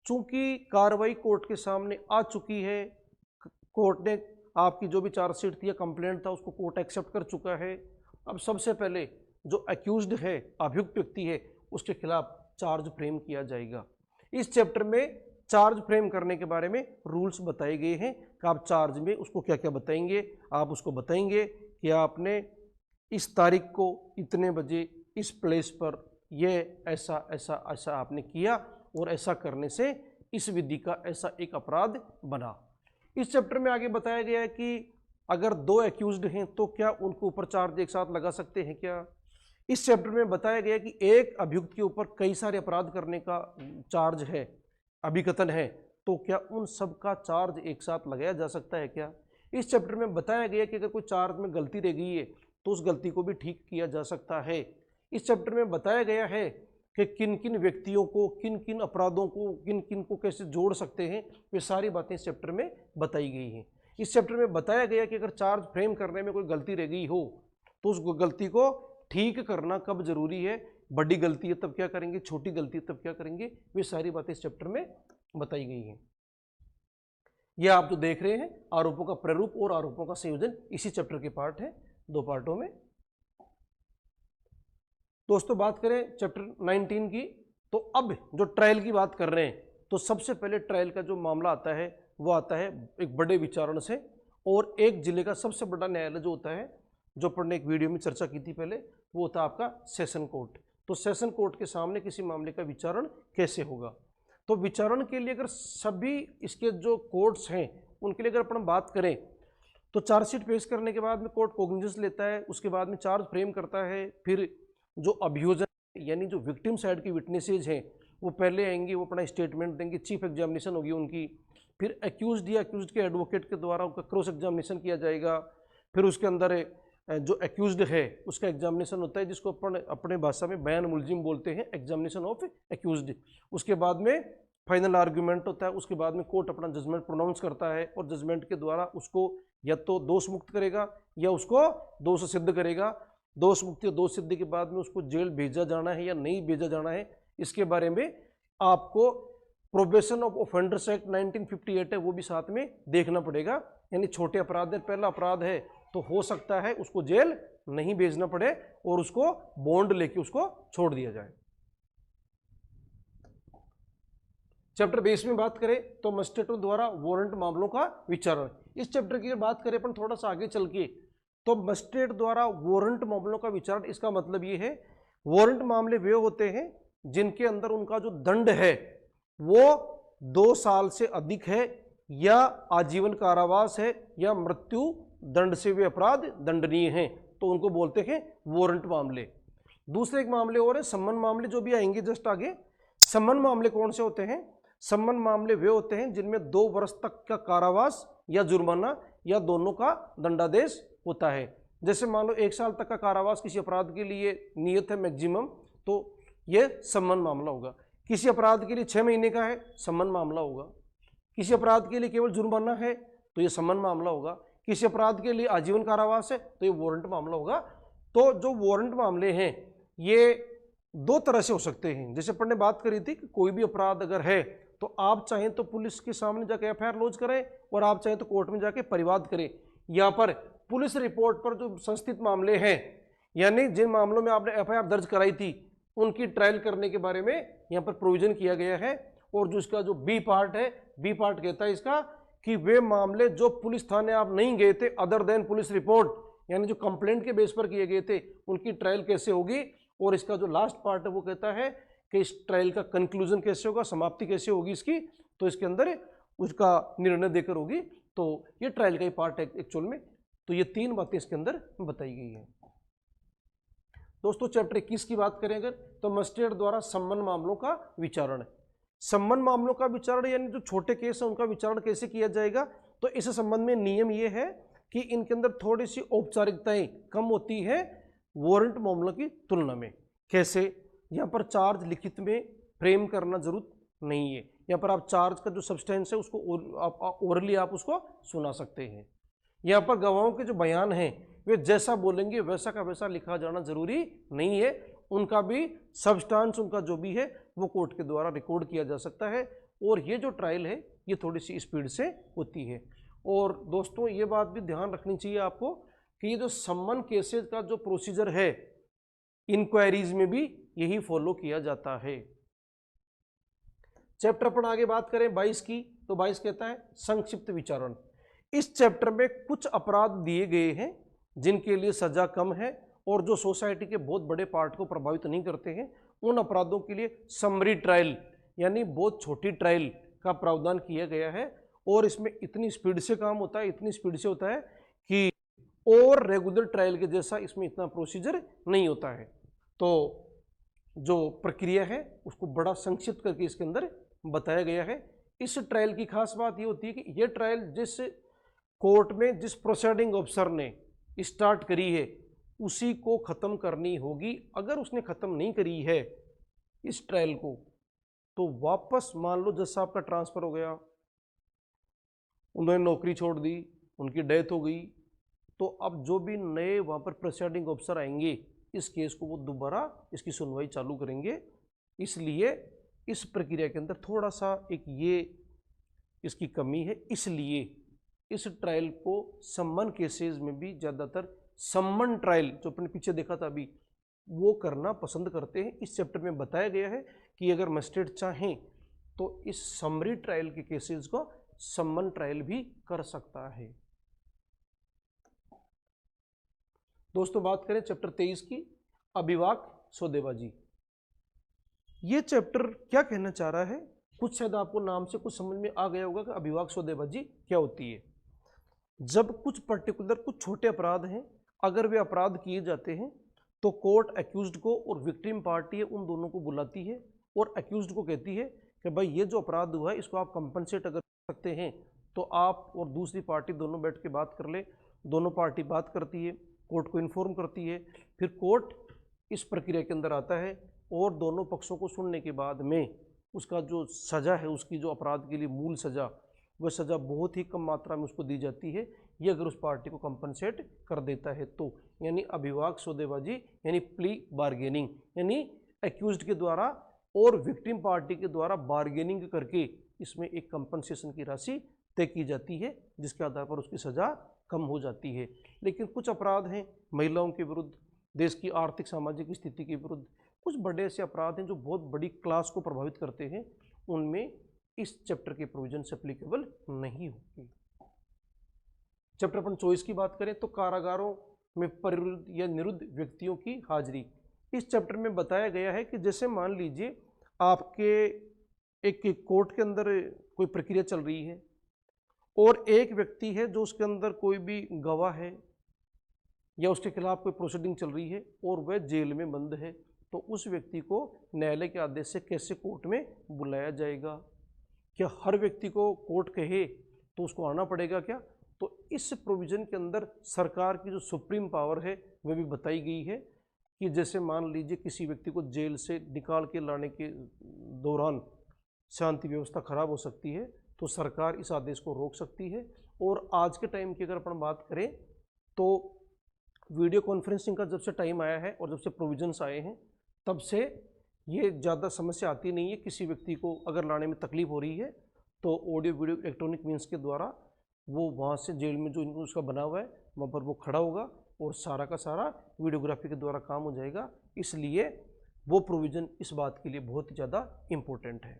चूंकि कार्रवाई कोर्ट के सामने आ चुकी है, कोर्ट ने आपकी जो भी चार्जशीट थी या कंप्लेंट था उसको कोर्ट एक्सेप्ट कर चुका है। अब सबसे पहले जो अक्यूज्ड है, अभियुक्त व्यक्ति है, उसके खिलाफ चार्ज फ्रेम किया जाएगा। इस चैप्टर में चार्ज फ्रेम करने के बारे में रूल्स बताए गए हैं कि आप चार्ज में उसको क्या क्या बताएंगे। आप उसको बताएंगे कि आपने इस तारीख को इतने बजे इस प्लेस पर ये ऐसा ऐसा ऐसा आपने किया और ऐसा करने से इस विधि का ऐसा एक अपराध बना। इस चैप्टर में आगे बताया गया है कि अगर दो एक्यूज्ड हैं तो क्या उनको ऊपर चार्ज एक साथ लगा सकते हैं क्या। इस चैप्टर में बताया गया कि एक अभियुक्त के ऊपर कई सारे अपराध करने का चार्ज है, अभिकथन है, तो क्या उन सब का चार्ज एक साथ लगाया जा सकता है क्या। इस चैप्टर में बताया गया कि अगर कोई चार्ज में गलती रह गई है तो उस गलती को भी ठीक किया जा सकता है। इस चैप्टर में बताया गया है कि किन किन व्यक्तियों को, किन किन अपराधों को, किन किन को कैसे जोड़ सकते हैं, वे सारी बातें इस चैप्टर में बताई गई हैं। इस चैप्टर में बताया गया कि अगर चार्ज फ्रेम करने में कोई गलती रह गई हो तो उस गलती को ठीक करना कब जरूरी है, बड़ी गलती है तब क्या करेंगे, छोटी गलती है तब क्या करेंगे, वे सारी बातें इस चैप्टर में बताई गई हैं। यह आप जो देख रहे हैं आरोपों का प्रारूप और आरोपों का संयोजन इसी चैप्टर के पार्ट है, 2 पार्टों में। दोस्तों बात करें चैप्टर 19 की, तो अब जो ट्रायल की बात कर रहे हैं तो सबसे पहले ट्रायल का जो मामला आता है वो आता है एक बड़े विचारण से, और एक जिले का सबसे बड़ा न्यायालय जो होता है, जो अपन ने एक वीडियो में चर्चा की थी पहले, वो होता है आपका सेशन कोर्ट। तो सेशन कोर्ट के सामने किसी मामले का विचारण कैसे होगा, तो विचारण के लिए अगर सभी इसके जो कोर्ट्स हैं उनके लिए अगर अपन बात करें तो चार्जशीट पेश करने के बाद में कोर्ट कोग्निजेंस लेता है, उसके बाद में चार्ज फ्रेम करता है, फिर जो अभियोजन यानी जो विक्टिम साइड की विटनेसेज हैं वो पहले आएंगे, वो अपना स्टेटमेंट देंगे, चीफ एग्जामिनेशन होगी उनकी, फिर एक्यूज्ड या एक्यूज्ड के एडवोकेट के द्वारा उनका क्रॉस एग्जामिनेशन किया जाएगा, फिर उसके अंदर जो एक्यूज्ड है उसका एग्जामिनेशन होता है जिसको अपन अपने भाषा में बयान मुलजिम बोलते हैं, एग्जामिनेशन ऑफ एक्यूज्ड। उसके बाद में फाइनल आर्ग्यूमेंट होता है, उसके बाद में कोर्ट अपना जजमेंट प्रोनाउंस करता है और जजमेंट के द्वारा उसको या तो दोष मुक्त करेगा या उसको दोष सिद्ध करेगा। दोष मुक्ति और दोष सिद्धि के बाद में उसको जेल भेजा जाना है या नहीं भेजा जाना है, इसके बारे में आपको प्रोबेशन ऑफ ऑफेंडर्स एक्ट 1958 है वो भी साथ में देखना पड़ेगा। यानी छोटे अपराध है, पहला अपराध है तो हो सकता है उसको जेल नहीं भेजना पड़े और उसको बॉन्ड लेके उसको छोड़ दिया जाए। चैप्टर 20 में बात करें तो मजिस्ट्रेटों द्वारा वारंट मामलों का विचारण। इस चैप्टर की बात करें अपन थोड़ा सा आगे चल के, तो मजिस्ट्रेट द्वारा वारंट मामलों का विचारण, इसका मतलब ये है वारंट मामले वे होते हैं जिनके अंदर उनका जो दंड है वो 2 साल से अधिक है या आजीवन कारावास है या मृत्यु दंड से वे अपराध दंडनीय हैं, तो उनको बोलते हैं वारंट मामले। दूसरे एक मामले और है सम्मन मामले, जो भी आएंगे जस्ट आगे। सम्मन मामले कौन से होते हैं? सम्मन मामले वे होते हैं जिनमें 2 वर्ष तक का कारावास या जुर्माना या दोनों का दंडादेश होता है। जैसे मान लो 1 साल तक का कारावास किसी अपराध के लिए नियत है मैक्सिमम, तो यह सम्मन मामला होगा। किसी अपराध के लिए 6 महीने का है, सम्मन मामला होगा। किसी अपराध के लिए केवल जुर्माना है तो यह सम्मन मामला होगा। किसी अपराध के लिए आजीवन कारावास है तो ये वारंट मामला होगा। तो जो वारंट मामले हैं ये 2 तरह से हो सकते हैं। जैसे अपन ने बात करी थी कि कोई भी अपराध अगर है तो आप चाहें तो पुलिस के सामने जाके एफआईआर लॉन्च करें और आप चाहें तो कोर्ट में जाके परिवाद करें। यहाँ पर पुलिस रिपोर्ट पर जो संस्थित मामले हैं, यानी जिन मामलों में आपने एफआईआर दर्ज कराई थी, उनकी ट्रायल करने के बारे में यहाँ पर प्रोविजन किया गया है। और जो इसका जो बी पार्ट है, बी पार्ट कहता है इसका कि वे मामले जो पुलिस थाने आप नहीं गए थे, अदर देन पुलिस रिपोर्ट, यानी जो कंप्लेंट के बेस पर किए गए थे, उनकी ट्रायल कैसे होगी। और इसका जो लास्ट पार्ट है वो कहता है कि इस ट्रायल का कंक्लूजन कैसे होगा, समाप्ति कैसे होगी इसकी, तो इसके अंदर उसका निर्णय देकर होगी। तो ये ट्रायल का ही पार्ट है एक्चुअल में। तो ये 3 बातें इसके अंदर बताई गई हैं। दोस्तों चैप्टर 21 की बात करें अगर, तो मजिस्ट्रेट द्वारा सम्मन मामलों का विचारण। सम्मन मामलों का विचारण यानी जो छोटे केस है उनका विचारण कैसे किया जाएगा, तो इस संबंध में नियम ये है कि इनके अंदर थोड़ी सी औपचारिकताएं कम होती है वारंट मामलों की तुलना में। कैसे? यहाँ पर चार्ज लिखित में फ्रेम करना जरूरत नहीं है। यहाँ पर आप चार्ज का जो सब्सटेंस है उसको ओरली आप उसको सुना सकते हैं। यहाँ पर गवाहों के जो बयान हैं वे जैसा बोलेंगे वैसा का वैसा लिखा जाना जरूरी नहीं है। उनका भी सब्सटेंस, उनका जो भी है वो कोर्ट के द्वारा रिकॉर्ड किया जा सकता है। और ये जो ट्रायल है ये थोड़ी सी स्पीड से होती है। और दोस्तों ये बात भी ध्यान रखनी चाहिए आपको कि ये जो सम्मन केसेस का जो प्रोसीजर है, इंक्वायरीज में भी यही फॉलो किया जाता है। चैप्टर पर आगे बात करें 22 की, तो 22 कहता है संक्षिप्त विचारण। इस चैप्टर में कुछ अपराध दिए गए हैं जिनके लिए सजा कम है और जो सोसाइटी के बहुत बड़े पार्ट को प्रभावित नहीं करते हैं। उन अपराधों के लिए समरी ट्रायल यानी बहुत छोटी ट्रायल का प्रावधान किया गया है। और इसमें इतनी स्पीड से काम होता है, इतनी स्पीड से होता है कि और रेगुलर ट्रायल के जैसा इसमें इतना प्रोसीजर नहीं होता है। तो जो प्रक्रिया है उसको बड़ा संक्षिप्त करके इसके अंदर बताया गया है। इस ट्रायल की खास बात ये होती है कि ये ट्रायल जिस कोर्ट में जिस प्रोसीडिंग ऑफिसर ने स्टार्ट करी है उसी को ख़त्म करनी होगी। अगर उसने ख़त्म नहीं करी है इस ट्रायल को तो वापस मान लो जैसा आपका ट्रांसफ़र हो गया, उन्होंने नौकरी छोड़ दी, उनकी डेथ हो गई, तो अब जो भी नए वहाँ पर प्रिसाइडिंग ऑफिसर आएंगे इस केस को वो दोबारा इसकी सुनवाई चालू करेंगे। इसलिए इस प्रक्रिया के अंदर थोड़ा सा एक ये इसकी कमी है। इसलिए इस ट्रायल को सम्मन केसेस में भी ज़्यादातर सम्मन ट्रायल जो अपने पीछे देखा था अभी, वो करना पसंद करते हैं। इस चैप्टर में बताया गया है कि अगर मजिस्ट्रेट चाहें तो इस समरी ट्रायल के केसेस को सम्मन ट्रायल भी कर सकता है। दोस्तों बात करें चैप्टर 23 की, अभिभाषक सौदेबाजी। ये चैप्टर क्या कहना चाह रहा है, कुछ शायद आपको नाम से कुछ समझ में आ गया होगा कि अभिभाषक सौदेबाजी क्या होती है। जब कुछ पर्टिकुलर कुछ छोटे अपराध हैं, अगर वे अपराध किए जाते हैं तो कोर्ट एक्यूज्ड को और विक्टिम पार्टी है उन दोनों को बुलाती है और एक्यूज्ड को कहती है कि भाई ये जो अपराध हुआ है इसको आप कंपनसेट अगर कर सकते हैं तो आप और दूसरी पार्टी दोनों बैठ के बात कर ले। दोनों पार्टी बात करती है, कोर्ट को इन्फॉर्म करती है, फिर कोर्ट इस प्रक्रिया के अंदर आता है और दोनों पक्षों को सुनने के बाद में उसका जो सज़ा है, उसकी जो अपराध के लिए मूल सज़ा, वह सज़ा बहुत ही कम मात्रा में उसको दी जाती है, ये अगर उस पार्टी को कंपनसेट कर देता है तो। यानी अभिभाषक सौदेबाजी यानी प्ली बार्गेनिंग, यानी एक्यूज्ड के द्वारा और विक्टिम पार्टी के द्वारा बार्गेनिंग करके इसमें एक कंपनसेशन की राशि तय की जाती है, जिसके आधार पर उसकी सज़ा कम हो जाती है। लेकिन कुछ अपराध हैं महिलाओं के विरुद्ध, देश की आर्थिक सामाजिक स्थिति के विरुद्ध, कुछ बड़े ऐसे अपराध हैं जो बहुत बड़ी क्लास को प्रभावित करते हैं, उनमें इस चैप्टर के प्रोविजन से एप्लीकेबल नहीं होगी। चैप्टर अपन 24 की बात करें तो कारागारों में परिरुद्ध या निरुद्ध व्यक्तियों की हाजिरी। इस चैप्टर में बताया गया है कि जैसे मान लीजिए आपके एक कोर्ट के अंदर कोई प्रक्रिया चल रही है और एक व्यक्ति है जो उसके अंदर कोई भी गवाह है या उसके खिलाफ कोई प्रोसीडिंग चल रही है और वह जेल में बंद है, तो उस व्यक्ति को न्यायालय के आदेश से कैसे कोर्ट में बुलाया जाएगा? क्या हर व्यक्ति को कोर्ट कहे तो उसको आना पड़ेगा क्या? तो इस प्रोविज़न के अंदर सरकार की जो सुप्रीम पावर है वह भी बताई गई है कि जैसे मान लीजिए किसी व्यक्ति को जेल से निकाल के लाने के दौरान शांति व्यवस्था खराब हो सकती है तो सरकार इस आदेश को रोक सकती है। और आज के टाइम की अगर अपन बात करें तो वीडियो कॉन्फ्रेंसिंग का जब से टाइम आया है और जब से प्रोविजंस आए हैं तब से ये ज़्यादा समस्या आती नहीं है। किसी व्यक्ति को अगर लाने में तकलीफ हो रही है तो ऑडियो वीडियो इलेक्ट्रॉनिक मीन्स के द्वारा वो वहाँ से जेल में जो उसका बना हुआ है वहाँ पर वो खड़ा होगा और सारा का सारा वीडियोग्राफी के द्वारा काम हो जाएगा। इसलिए वो प्रोविज़न इस बात के लिए बहुत ही ज़्यादा इम्पोर्टेंट है।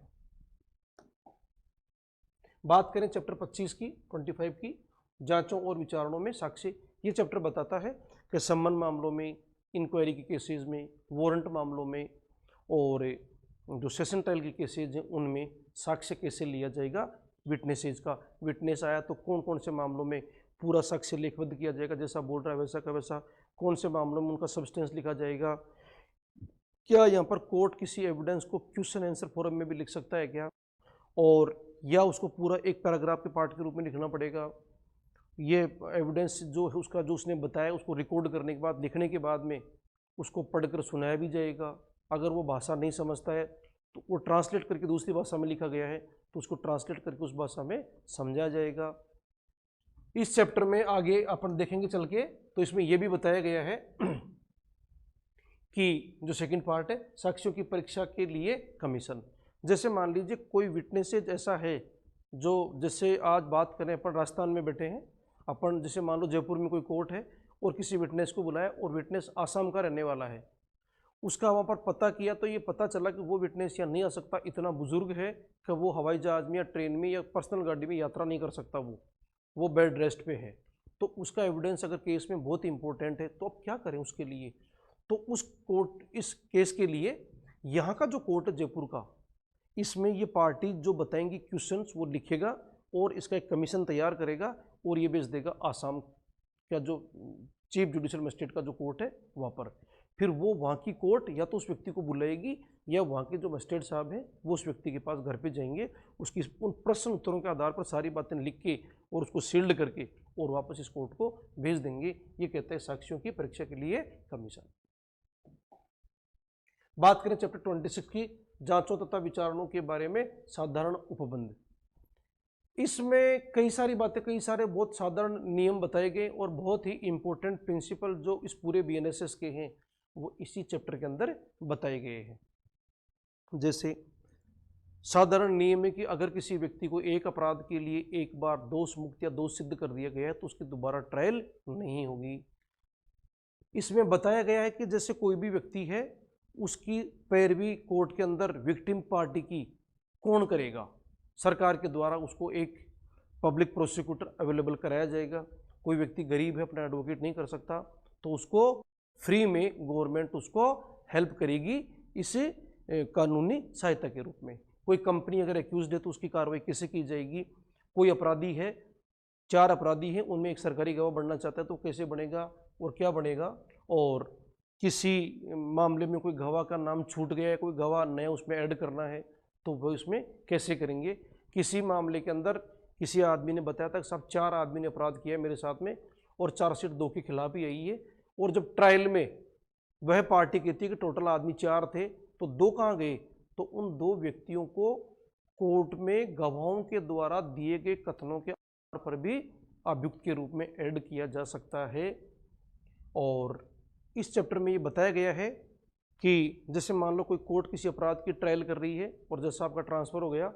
बात करें चैप्टर 25 की 25 की, जांचों और विचारणों में साक्ष्य। ये चैप्टर बताता है कि सम्मन मामलों में, इंक्वायरी के केसेस में, वारंट मामलों में और जो सेशन ट्रायल के केसेज हैं उनमें साक्ष्य कैसे लिया जाएगा। विटनेसेज का, विटनेस आया तो कौन कौन से मामलों में पूरा साक्ष्य लेखबद्ध किया जाएगा, जैसा बोल रहा है वैसा का वैसा, कौन से मामलों में उनका सब्सटेंस लिखा जाएगा, क्या यहाँ पर कोर्ट किसी एविडेंस को क्वेश्चन आंसर फॉर्म में भी लिख सकता है क्या, और या उसको पूरा एक पैराग्राफ के पार्ट के रूप में लिखना पड़ेगा। ये एविडेंस जो है उसका जो उसने बताया उसको रिकॉर्ड करने के बाद, लिखने के बाद में उसको पढ़कर सुनाया भी जाएगा। अगर वो भाषा नहीं समझता है तो वो ट्रांसलेट करके दूसरी भाषा में लिखा गया है तो उसको ट्रांसलेट करके उस भाषा में समझा जाएगा। इस चैप्टर में आगे अपन देखेंगे चल के, तो इसमें यह भी बताया गया है कि जो सेकंड पार्ट है साक्ष्यों की परीक्षा के लिए कमीशन। जैसे मान लीजिए कोई विटनेसेज ऐसा है जो, जैसे आज बात करें अपन राजस्थान में बैठे हैं अपन, जैसे मान लो जयपुर में कोई कोर्ट है और किसी विटनेस को बुलाया और विटनेस आसाम का रहने वाला है, उसका वहाँ पर पता किया तो ये पता चला कि वो विटनेस यहाँ नहीं आ सकता, इतना बुजुर्ग है कि वो हवाई जहाज़ में या ट्रेन में या पर्सनल गाड़ी में यात्रा नहीं कर सकता, वो बेड रेस्ट पे है। तो उसका एविडेंस अगर केस में बहुत इंपॉर्टेंट है तो अब क्या करें उसके लिए? तो उस कोर्ट, इस केस के लिए यहाँ का जो कोर्ट है जयपुर का, इसमें ये पार्टी जो बताएंगी क्वेश्चंस वो लिखेगा और इसका एक कमीशन तैयार करेगा और ये भेज देगा आसाम का जो चीफ जुडिशियल मजिस्ट्रेट का जो कोर्ट है वहाँ पर। फिर वो वहाँ की कोर्ट या तो उस व्यक्ति को बुलाएगी या वहाँ के जो मजिस्ट्रेट साहब हैं वो उस व्यक्ति के पास घर पे जाएंगे, उसकी उन प्रश्न उत्तरों के आधार पर सारी बातें लिख के और उसको सील्ड करके और वापस इस कोर्ट को भेज देंगे। ये कहता है साक्ष्यों की परीक्षा के लिए कमीशन। बात करें चैप्टर 26 की, जांचों तथा विचारणों के बारे में साधारण उपबंध। इसमें कई सारी बातें, कई सारे बहुत साधारण नियम बताए गए और बहुत ही इंपॉर्टेंट प्रिंसिपल जो इस पूरे BNSS के हैं वो इसी चैप्टर के अंदर बताए गए हैं। जैसे साधारण नियम है कि अगर किसी व्यक्ति को एक अपराध के लिए एक बार दोष मुक्त या दोष सिद्ध कर दिया गया है तो उसकी दोबारा ट्रायल नहीं होगी। इसमें बताया गया है कि जैसे कोई भी व्यक्ति है, उसकी पैरवी कोर्ट के अंदर विक्टिम पार्टी की कौन करेगा, सरकार के द्वारा उसको एक पब्लिक प्रोसिक्यूटर अवेलेबल कराया जाएगा। कोई व्यक्ति गरीब है, अपना एडवोकेट नहीं कर सकता, तो उसको फ्री में गवर्नमेंट उसको हेल्प करेगी इस कानूनी सहायता के रूप में। कोई कंपनी अगर एक्यूज्ड है तो उसकी कार्रवाई कैसे की जाएगी। कोई अपराधी है, 4 अपराधी हैं, उनमें एक सरकारी गवाह बनना चाहता है तो कैसे बनेगा और क्या बनेगा। और किसी मामले में कोई गवाह का नाम छूट गया है, कोई गवाह नया उसमें ऐड करना है तो वो इसमें कैसे करेंगे। किसी मामले के अंदर किसी आदमी ने बताया था कि साहब 4 आदमी ने अपराध किया है मेरे साथ में और चार्जशीट 2 के खिलाफ ही आई है, और जब ट्रायल में वह पार्टी कहती है कि टोटल आदमी 4 थे तो 2 कहाँ गए, तो उन 2 व्यक्तियों को कोर्ट में गवाहों के द्वारा दिए गए कथनों के आधार पर भी अभियुक्त के रूप में ऐड किया जा सकता है। और इस चैप्टर में ये बताया गया है कि जैसे मान लो कोई कोर्ट किसी अपराध की ट्रायल कर रही है और जैसा आपका ट्रांसफ़र हो गया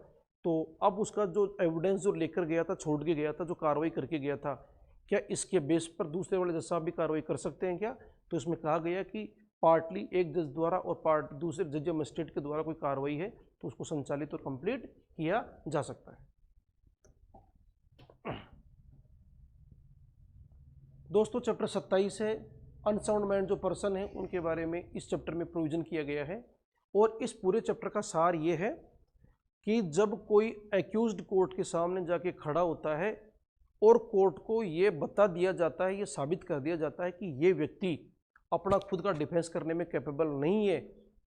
तो अब उसका जो एविडेंस जो लेकर गया था, छोड़ के गया था, जो कार्रवाई करके गया था, क्या इसके बेस पर दूसरे वाले जज साहब भी कार्रवाई कर सकते हैं क्या। तो इसमें कहा गया कि पार्टली एक जज द्वारा और दूसरे जज या मजिस्ट्रेट के द्वारा कोई कार्रवाई है तो उसको संचालित और कंप्लीट किया जा सकता है। दोस्तों चैप्टर 27 है, अनसाउंड माइंड जो पर्सन है उनके बारे में इस चैप्टर में प्रोविजन किया गया है। और इस पूरे चैप्टर का सार ये है कि जब कोई एक्यूज्ड कोर्ट के सामने जाके खड़ा होता है और कोर्ट को ये बता दिया जाता है, ये साबित कर दिया जाता है कि ये व्यक्ति अपना खुद का डिफेंस करने में कैपेबल नहीं है,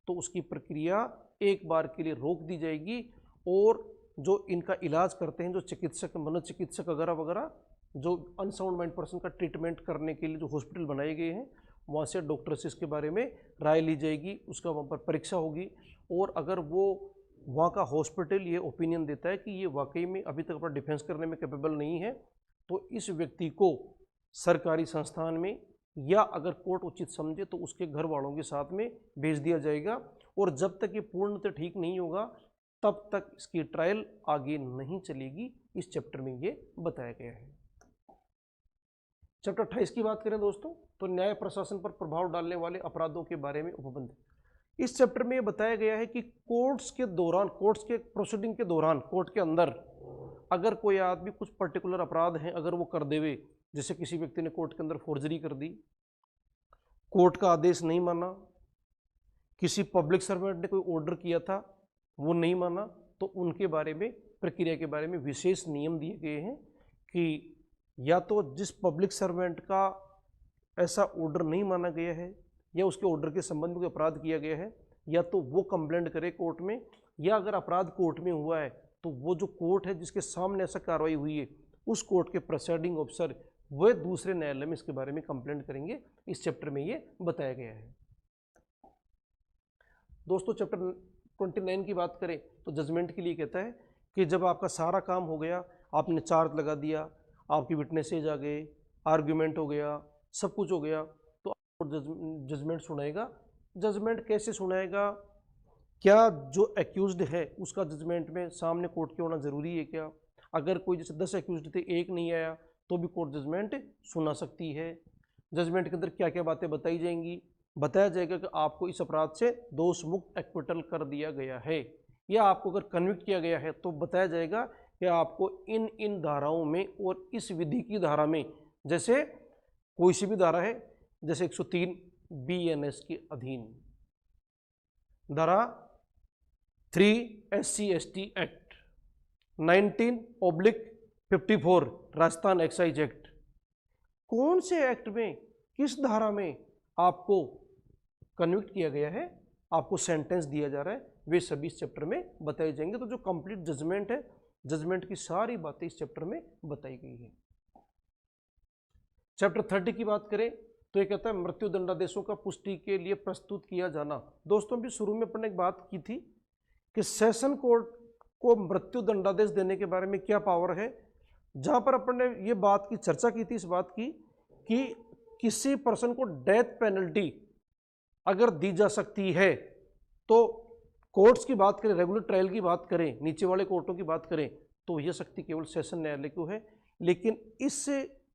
तो उसकी प्रक्रिया एक बार के लिए रोक दी जाएगी। और जो इनका इलाज करते हैं, जो चिकित्सक, मनोचिकित्सक वगैरह वगैरह, जो अनसाउंड माइंड पर्सन का ट्रीटमेंट करने के लिए जो हॉस्पिटल बनाए गए हैं, वहाँ से डॉक्टर से इसके बारे में राय ली जाएगी, उसका वहाँ पर परीक्षा होगी। और अगर वो वहाँ का हॉस्पिटल ये ओपिनियन देता है कि ये वाकई में अभी तक अपना डिफेंस करने में कैपेबल नहीं है, तो इस व्यक्ति को सरकारी संस्थान में या अगर कोर्ट उचित समझे तो उसके घर वालों के साथ में भेज दिया जाएगा। और जब तक ये पूर्णतः ठीक नहीं होगा तब तक इसकी ट्रायल आगे नहीं चलेगी। इस चैप्टर में ये बताया गया है। चैप्टर 28 की बात करें दोस्तों तो न्याय प्रशासन पर प्रभाव डालने वाले अपराधों के बारे में उपबंध। इस चैप्टर में ये बताया गया है कि कोर्ट्स के दौरान, कोर्ट्स के प्रोसीडिंग के दौरान, कोर्ट के अंदर अगर कोई आदमी कुछ पर्टिकुलर अपराध हैं अगर वो कर देवे, जैसे किसी व्यक्ति ने कोर्ट के अंदर फोर्जरी कर दी, कोर्ट का आदेश नहीं माना, किसी पब्लिक सर्वेंट ने कोई ऑर्डर किया था वो नहीं माना, तो उनके बारे में, प्रक्रिया के बारे में विशेष नियम दिए गए हैं कि या तो जिस पब्लिक सर्वेंट का ऐसा ऑर्डर नहीं माना गया है या उसके ऑर्डर के संबंध में कोई अपराध किया गया है, या तो वो कंप्लेंट करे कोर्ट में, या अगर अपराध कोर्ट में हुआ है तो वो जो कोर्ट है जिसके सामने ऐसा कार्रवाई हुई है उस कोर्ट के प्रिसाइडिंग ऑफिसर वह दूसरे न्यायालय में इसके बारे में कंप्लेंट करेंगे। इस चैप्टर में ये बताया गया है। दोस्तों चैप्टर 29 की बात करें तो जजमेंट के लिए कहता है कि जब आपका सारा काम हो गया, आपने चार्ज लगा दिया, आपकी विटनेसेज आ गए, आर्ग्यूमेंट हो गया, सब कुछ हो गया, तो आपको जजमेंट सुनाएगा। जजमेंट कैसे सुनाएगा, क्या जो एक्यूज्ड है उसका जजमेंट में सामने कोर्ट के होना ज़रूरी है क्या। अगर कोई जैसे 10 एक्यूज्ड थे, एक नहीं आया तो भी कोर्ट जजमेंट सुना सकती है। जजमेंट के अंदर क्या क्या बातें बताई जाएंगी, बताया जाएगा कि आपको इस अपराध से दोष मुक्त एक्विटल कर दिया गया है, या आपको अगर कन्विक्ट किया गया है तो बताया जाएगा कि आपको इन इन धाराओं में और इस विधि की धारा में, जैसे कोई सी भी धारा है, जैसे 103 BNS के अधीन, धारा 3 SC/ST act, 19/54 Rajasthan excise act, कौन से एक्ट में किस धारा में आपको कन्विक्ट किया गया है, आपको सेंटेंस दिया जा रहा है, वे सभी इस चैप्टर में बताए जाएंगे। तो जो कंप्लीट जजमेंट है, जजमेंट की सारी बातें इस चैप्टर में बताई गई है। चैप्टर 30 की बात करें तो ये कहता है मृत्यु दंडादेशों का पुष्टि के लिए प्रस्तुत किया जाना। दोस्तों भी शुरू में अपन ने एक बात की थी कि सेशन कोर्ट को मृत्यु दंडादेश देने के बारे में क्या पावर है, जहां पर अपन ने ये बात की चर्चा की थी, इस बात की कि किसी पर्सन को डेथ पेनल्टी अगर दी जा सकती है तो कोर्ट्स की बात करें, रेगुलर ट्रायल की बात करें, नीचे वाले कोर्टों की बात करें, तो यह शक्ति केवल सेशन न्यायालय को है। लेकिन इस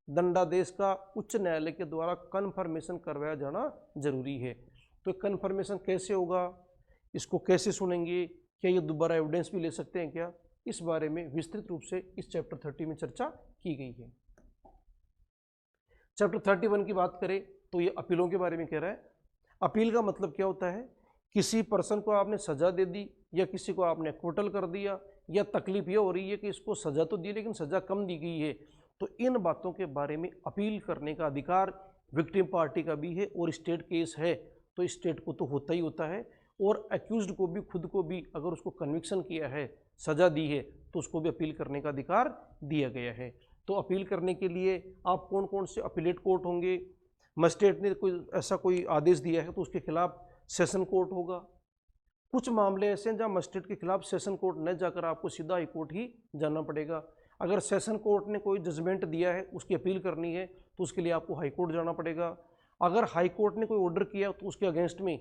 दंडादेश का उच्च न्यायालय के द्वारा कन्फर्मेशन करवाया जाना जरूरी है। तो कन्फर्मेशन कैसे होगा, इसको कैसे सुनेंगे, क्या ये दोबारा एविडेंस भी ले सकते हैं क्या, इस बारे में विस्तृत रूप से इस चैप्टर 30 में चर्चा की गई है। चैप्टर 31 की बात करें तो ये अपीलों के बारे में कह रहा है। अपील का मतलब क्या होता है, किसी पर्सन को आपने सजा दे दी या किसी को आपने एक्विटल कर दिया, या तकलीफ ये हो रही है कि इसको सजा तो दी लेकिन सजा कम दी गई है, तो इन बातों के बारे में अपील करने का अधिकार विक्टिम पार्टी का भी है। और स्टेट केस है तो स्टेट को तो होता ही होता है, और एक्यूज्ड को भी, खुद को भी, अगर उसको कन्विक्शन किया है, सजा दी है, तो उसको भी अपील करने का अधिकार दिया गया है। तो अपील करने के लिए आप कौन कौन से अपीलेट कोर्ट होंगे, मजिस्ट्रेट ने कोई ऐसा कोई आदेश दिया है तो उसके खिलाफ सेशन कोर्ट होगा। कुछ मामले ऐसे हैं जहाँ मजिस्ट्रेट के खिलाफ सेशन कोर्ट न जाकर आपको सीधा हाई कोर्ट ही जाना पड़ेगा। अगर सेशन कोर्ट ने कोई जजमेंट दिया है, उसकी अपील करनी है, तो उसके लिए आपको हाई कोर्ट जाना पड़ेगा। अगर हाई कोर्ट ने कोई ऑर्डर किया तो उसके अगेंस्ट में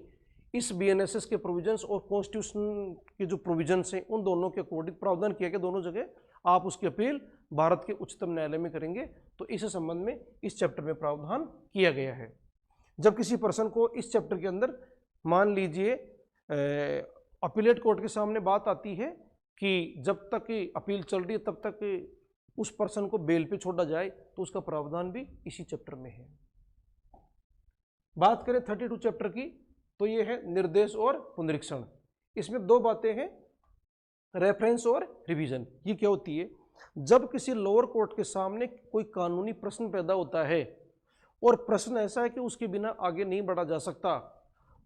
इस BNSS के प्रोविजंस और कॉन्स्टिट्यूशन के जो प्रोविजंस हैं उन दोनों के अकॉर्डिंग प्रावधान किया गया, दोनों जगह आप उसकी अपील भारत के उच्चतम न्यायालय में करेंगे। तो इस संबंध में इस चैप्टर में प्रावधान किया गया है। जब किसी पर्सन को इस चैप्टर के अंदर मान लीजिए अपीलेट कोर्ट के सामने बात आती है कि जब तक अपील चल रही है तब तक उस पर्सन को बेल पे छोड़ा जाए, तो उसका प्रावधान भी इसी चैप्टर में है। बात करें 32 चैप्टर की तो ये है निर्देश और पुनरीक्षण। इसमें दो बातें हैं, रेफरेंस और रिवीजन। ये क्या होती है, जब किसी लोअर कोर्ट के सामने कोई कानूनी प्रश्न पैदा होता है और प्रश्न ऐसा है कि उसके बिना आगे नहीं बढ़ा जा सकता,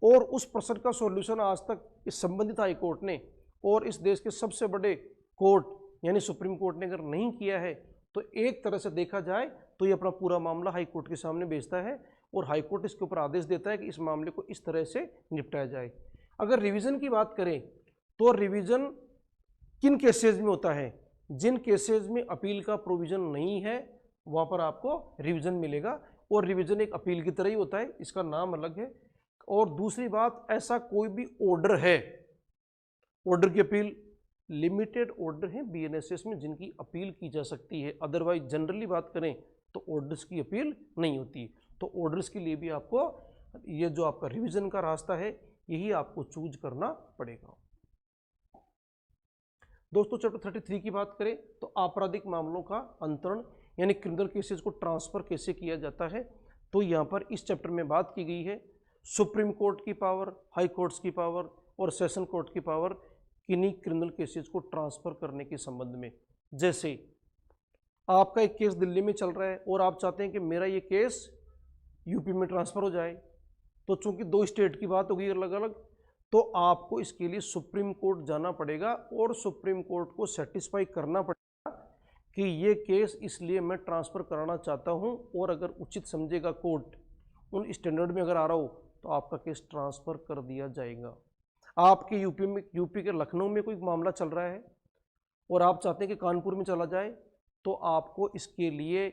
और उस प्रश्न का सॉल्यूशन आज तक इस संबंधित हाई कोर्ट ने और इस देश के सबसे बड़े कोर्ट यानी सुप्रीम कोर्ट ने अगर नहीं किया है, तो एक तरह से देखा जाए तो ये अपना पूरा मामला हाई कोर्ट के सामने भेजता है और हाई कोर्ट इसके ऊपर आदेश देता है कि इस मामले को इस तरह से निपटाया जाए। अगर रिवीजन की बात करें तो रिवीजन किन केसेज में होता है, जिन केसेज में अपील का प्रोविजन नहीं है वहाँ पर आपको रिवीजन मिलेगा, और रिवीजन एक अपील की तरह ही होता है, इसका नाम अलग है। और दूसरी बात, ऐसा कोई भी ऑर्डर है, ऑर्डर की अपील लिमिटेड ऑर्डर है BNSS में जिनकी अपील की जा सकती है, अदरवाइज जनरली बात करें तो ऑर्डर्स की अपील नहीं होती। तो ऑर्डर्स के लिए भी आपको ये जो आपका रिवीजन का रास्ता है यही आपको चूज करना पड़ेगा। दोस्तों चैप्टर 33 की बात करें तो आपराधिक मामलों का अंतरण यानी क्रिमिनल केसेस को ट्रांसफर कैसे किया जाता है, तो यहाँ पर इस चैप्टर में बात की गई है सुप्रीम कोर्ट की पावर, हाई कोर्ट्स की पावर और सेशन कोर्ट की पावर किन्हीं क्रिमिनल केसेस को ट्रांसफर करने के संबंध में। जैसे आपका एक केस दिल्ली में चल रहा है और आप चाहते हैं कि मेरा ये केस यूपी में ट्रांसफर हो जाए, तो चूंकि दो स्टेट की बात होगी अलग अलग, तो आपको इसके लिए सुप्रीम कोर्ट जाना पड़ेगा और सुप्रीम कोर्ट को सेटिस्फाई करना पड़ेगा कि ये केस इसलिए मैं ट्रांसफ़र कराना चाहता हूँ, और अगर उचित समझेगा कोर्ट उन स्टैंडर्ड में अगर आ रहा हो तो आपका केस ट्रांसफ़र कर दिया जाएगा। आपके यूपी के लखनऊ में कोई मामला चल रहा है और आप चाहते हैं कि कानपुर में चला जाए, तो आपको इसके लिए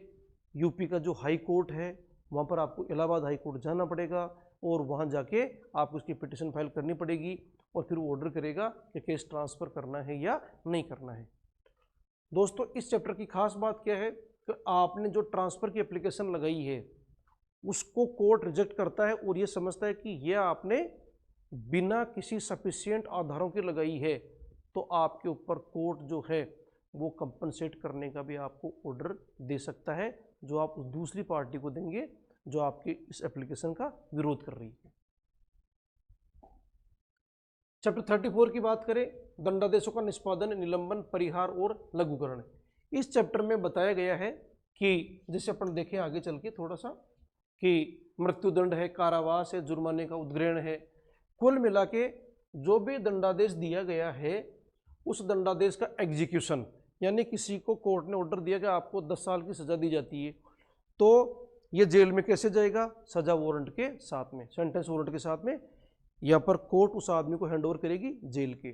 यूपी का जो हाई कोर्ट है वहाँ पर आपको इलाहाबाद हाई कोर्ट जाना पड़ेगा और वहाँ जाके आपको उसकी पिटीशन फाइल करनी पड़ेगी और फिर वो ऑर्डर करेगा कि केस ट्रांसफ़र करना है या नहीं करना है। दोस्तों इस चैप्टर की खास बात क्या है कि आपने जो ट्रांसफ़र की एप्लीकेशन लगाई है उसको कोर्ट रिजेक्ट करता है और ये समझता है कि यह आपने बिना किसी सफिशिएंट आधारों की लगाई है, तो आपके ऊपर कोर्ट जो है वो कंपनसेट करने का भी आपको ऑर्डर दे सकता है, जो आप उस दूसरी पार्टी को देंगे जो आपके इस एप्लीकेशन का विरोध कर रही है। चैप्टर 34 की बात करें, दंडादेशों का निष्पादन, निलंबन, परिहार और लघुकरण। इस चैप्टर में बताया गया है कि जैसे अपन देखें आगे चल के थोड़ा सा कि मृत्युदंड है, कारावास है, जुर्माने का उद्ग्रहण है, कुल मिला के जो भी दंडादेश दिया गया है उस दंडादेश का एग्जीक्यूशन, यानी किसी को कोर्ट ने ऑर्डर दिया कि आपको 10 साल की सज़ा दी जाती है, तो ये जेल में कैसे जाएगा, सज़ा वारंट के साथ में, सेंटेंस वारंट के साथ में, यहाँ पर कोर्ट उस आदमी को हैंड ओवर करेगी जेल के।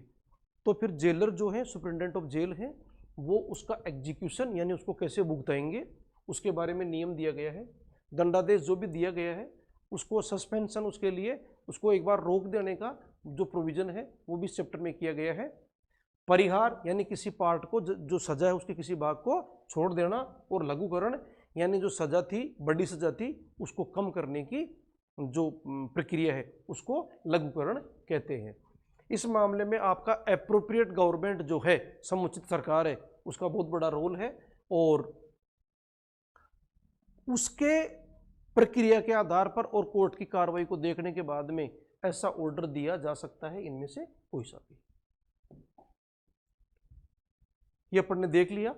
तो फिर जेलर जो है, सुपरिटेंडेंट ऑफ जेल है, वो उसका एग्जीक्यूशन यानी उसको कैसे भुगताएंगे उसके बारे में नियम दिया गया है। दंडादेश जो भी दिया गया है उसको सस्पेंशन उसके लिए उसको एक बार रोक देने का जो प्रोविजन है वो भी इस चैप्टर में किया गया है। परिहार यानी किसी पार्ट को जो सजा है उसके किसी भाग को छोड़ देना, और लघुकरण यानी जो सजा थी, बड़ी सजा थी, उसको कम करने की जो प्रक्रिया है उसको लघुकरण कहते हैं। इस मामले में आपका एप्रोप्रिएट गवर्नमेंट जो है, समुचित सरकार है, उसका बहुत बड़ा रोल है, और उसके प्रक्रिया के आधार पर और कोर्ट की कार्रवाई को देखने के बाद में ऐसा ऑर्डर दिया जा सकता है, इनमें से कोई सा भी। ये अपन ने देख लिया।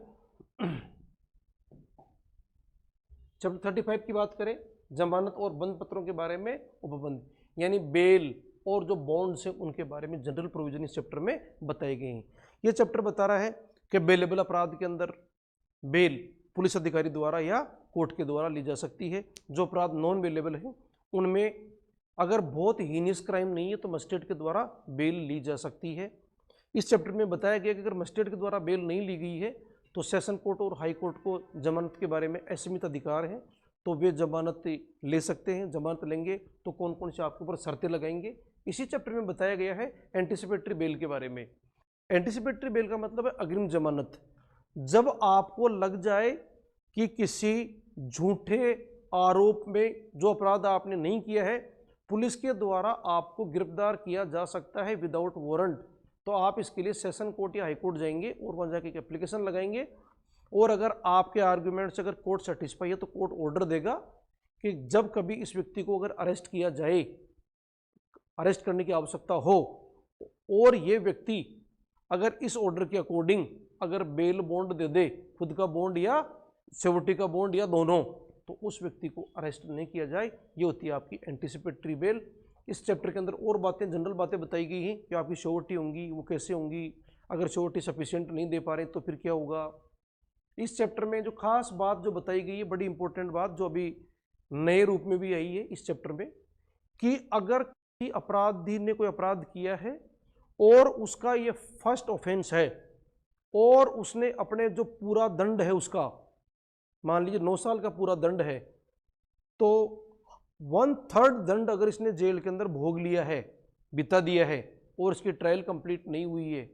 चैप्टर 35 की बात करें, जमानत और बंद पत्रों के बारे में उपबंध, यानी बेल और जो बॉन्ड्स हैं उनके बारे में जनरल प्रोविजन इस चैप्टर में बताए गए हैं। ये चैप्टर बता रहा है कि बेलेबल अपराध के अंदर बेल पुलिस अधिकारी द्वारा या कोर्ट के द्वारा ली जा सकती है। जो अपराध नॉन बेलेबल है उनमें अगर बहुत हीनियस क्राइम नहीं है तो मजिस्ट्रेट के द्वारा बेल ली जा सकती है। इस चैप्टर में बताया गया कि अगर मजिस्ट्रेट के द्वारा बेल नहीं ली गई है तो सेशन कोर्ट और हाई कोर्ट को जमानत के बारे में असीमित अधिकार है, तो वे जमानत ले सकते हैं। जमानत लेंगे तो कौन कौन से आपके ऊपर शर्तें लगाएंगे। इसी चैप्टर में बताया गया है एंटीसिपेटरी बेल के बारे में। एंटीसिपेटरी बेल का मतलब है अग्रिम जमानत। जब आपको लग जाए कि किसी झूठे आरोप में जो अपराध आपने नहीं किया है, पुलिस के द्वारा आपको गिरफ्तार किया जा सकता है विदाउट वारंट, तो आप इसके लिए सेशन कोर्ट या हाई कोर्ट जाएंगे और वहाँ जाके एक एप्लीकेशन लगाएंगे, और अगर आपके आर्ग्यूमेंट से अगर कोर्ट सेटिस्फाई है तो कोर्ट ऑर्डर देगा कि जब कभी इस व्यक्ति को अगर अरेस्ट किया जाए, अरेस्ट करने की आवश्यकता हो, और ये व्यक्ति अगर इस ऑर्डर के अकॉर्डिंग अगर बेल बॉन्ड दे दे, खुद का बॉन्ड या सिक्योरिटी का बॉन्ड या दोनों, तो उस व्यक्ति को अरेस्ट नहीं किया जाए। ये होती है आपकी एंटीसिपेटरी बेल। इस चैप्टर के अंदर और बातें, जनरल बातें बताई गई हैं कि आपकी श्योरिटी होंगी, वो कैसे होंगी, अगर श्योरिटी सफिशिएंट नहीं दे पा रहे तो फिर क्या होगा। इस चैप्टर में जो खास बात जो बताई गई है, बड़ी इंपॉर्टेंट बात जो अभी नए रूप में भी आई है इस चैप्टर में, कि अगर किसी अपराधी ने कोई अपराध किया है और उसका ये फर्स्ट ऑफेंस है और उसने अपने जो पूरा दंड है उसका, मान लीजिए 9 साल का पूरा दंड है, तो 1/3 दंड अगर इसने जेल के अंदर भोग लिया है, बिता दिया है, और इसकी ट्रायल कंप्लीट नहीं हुई है,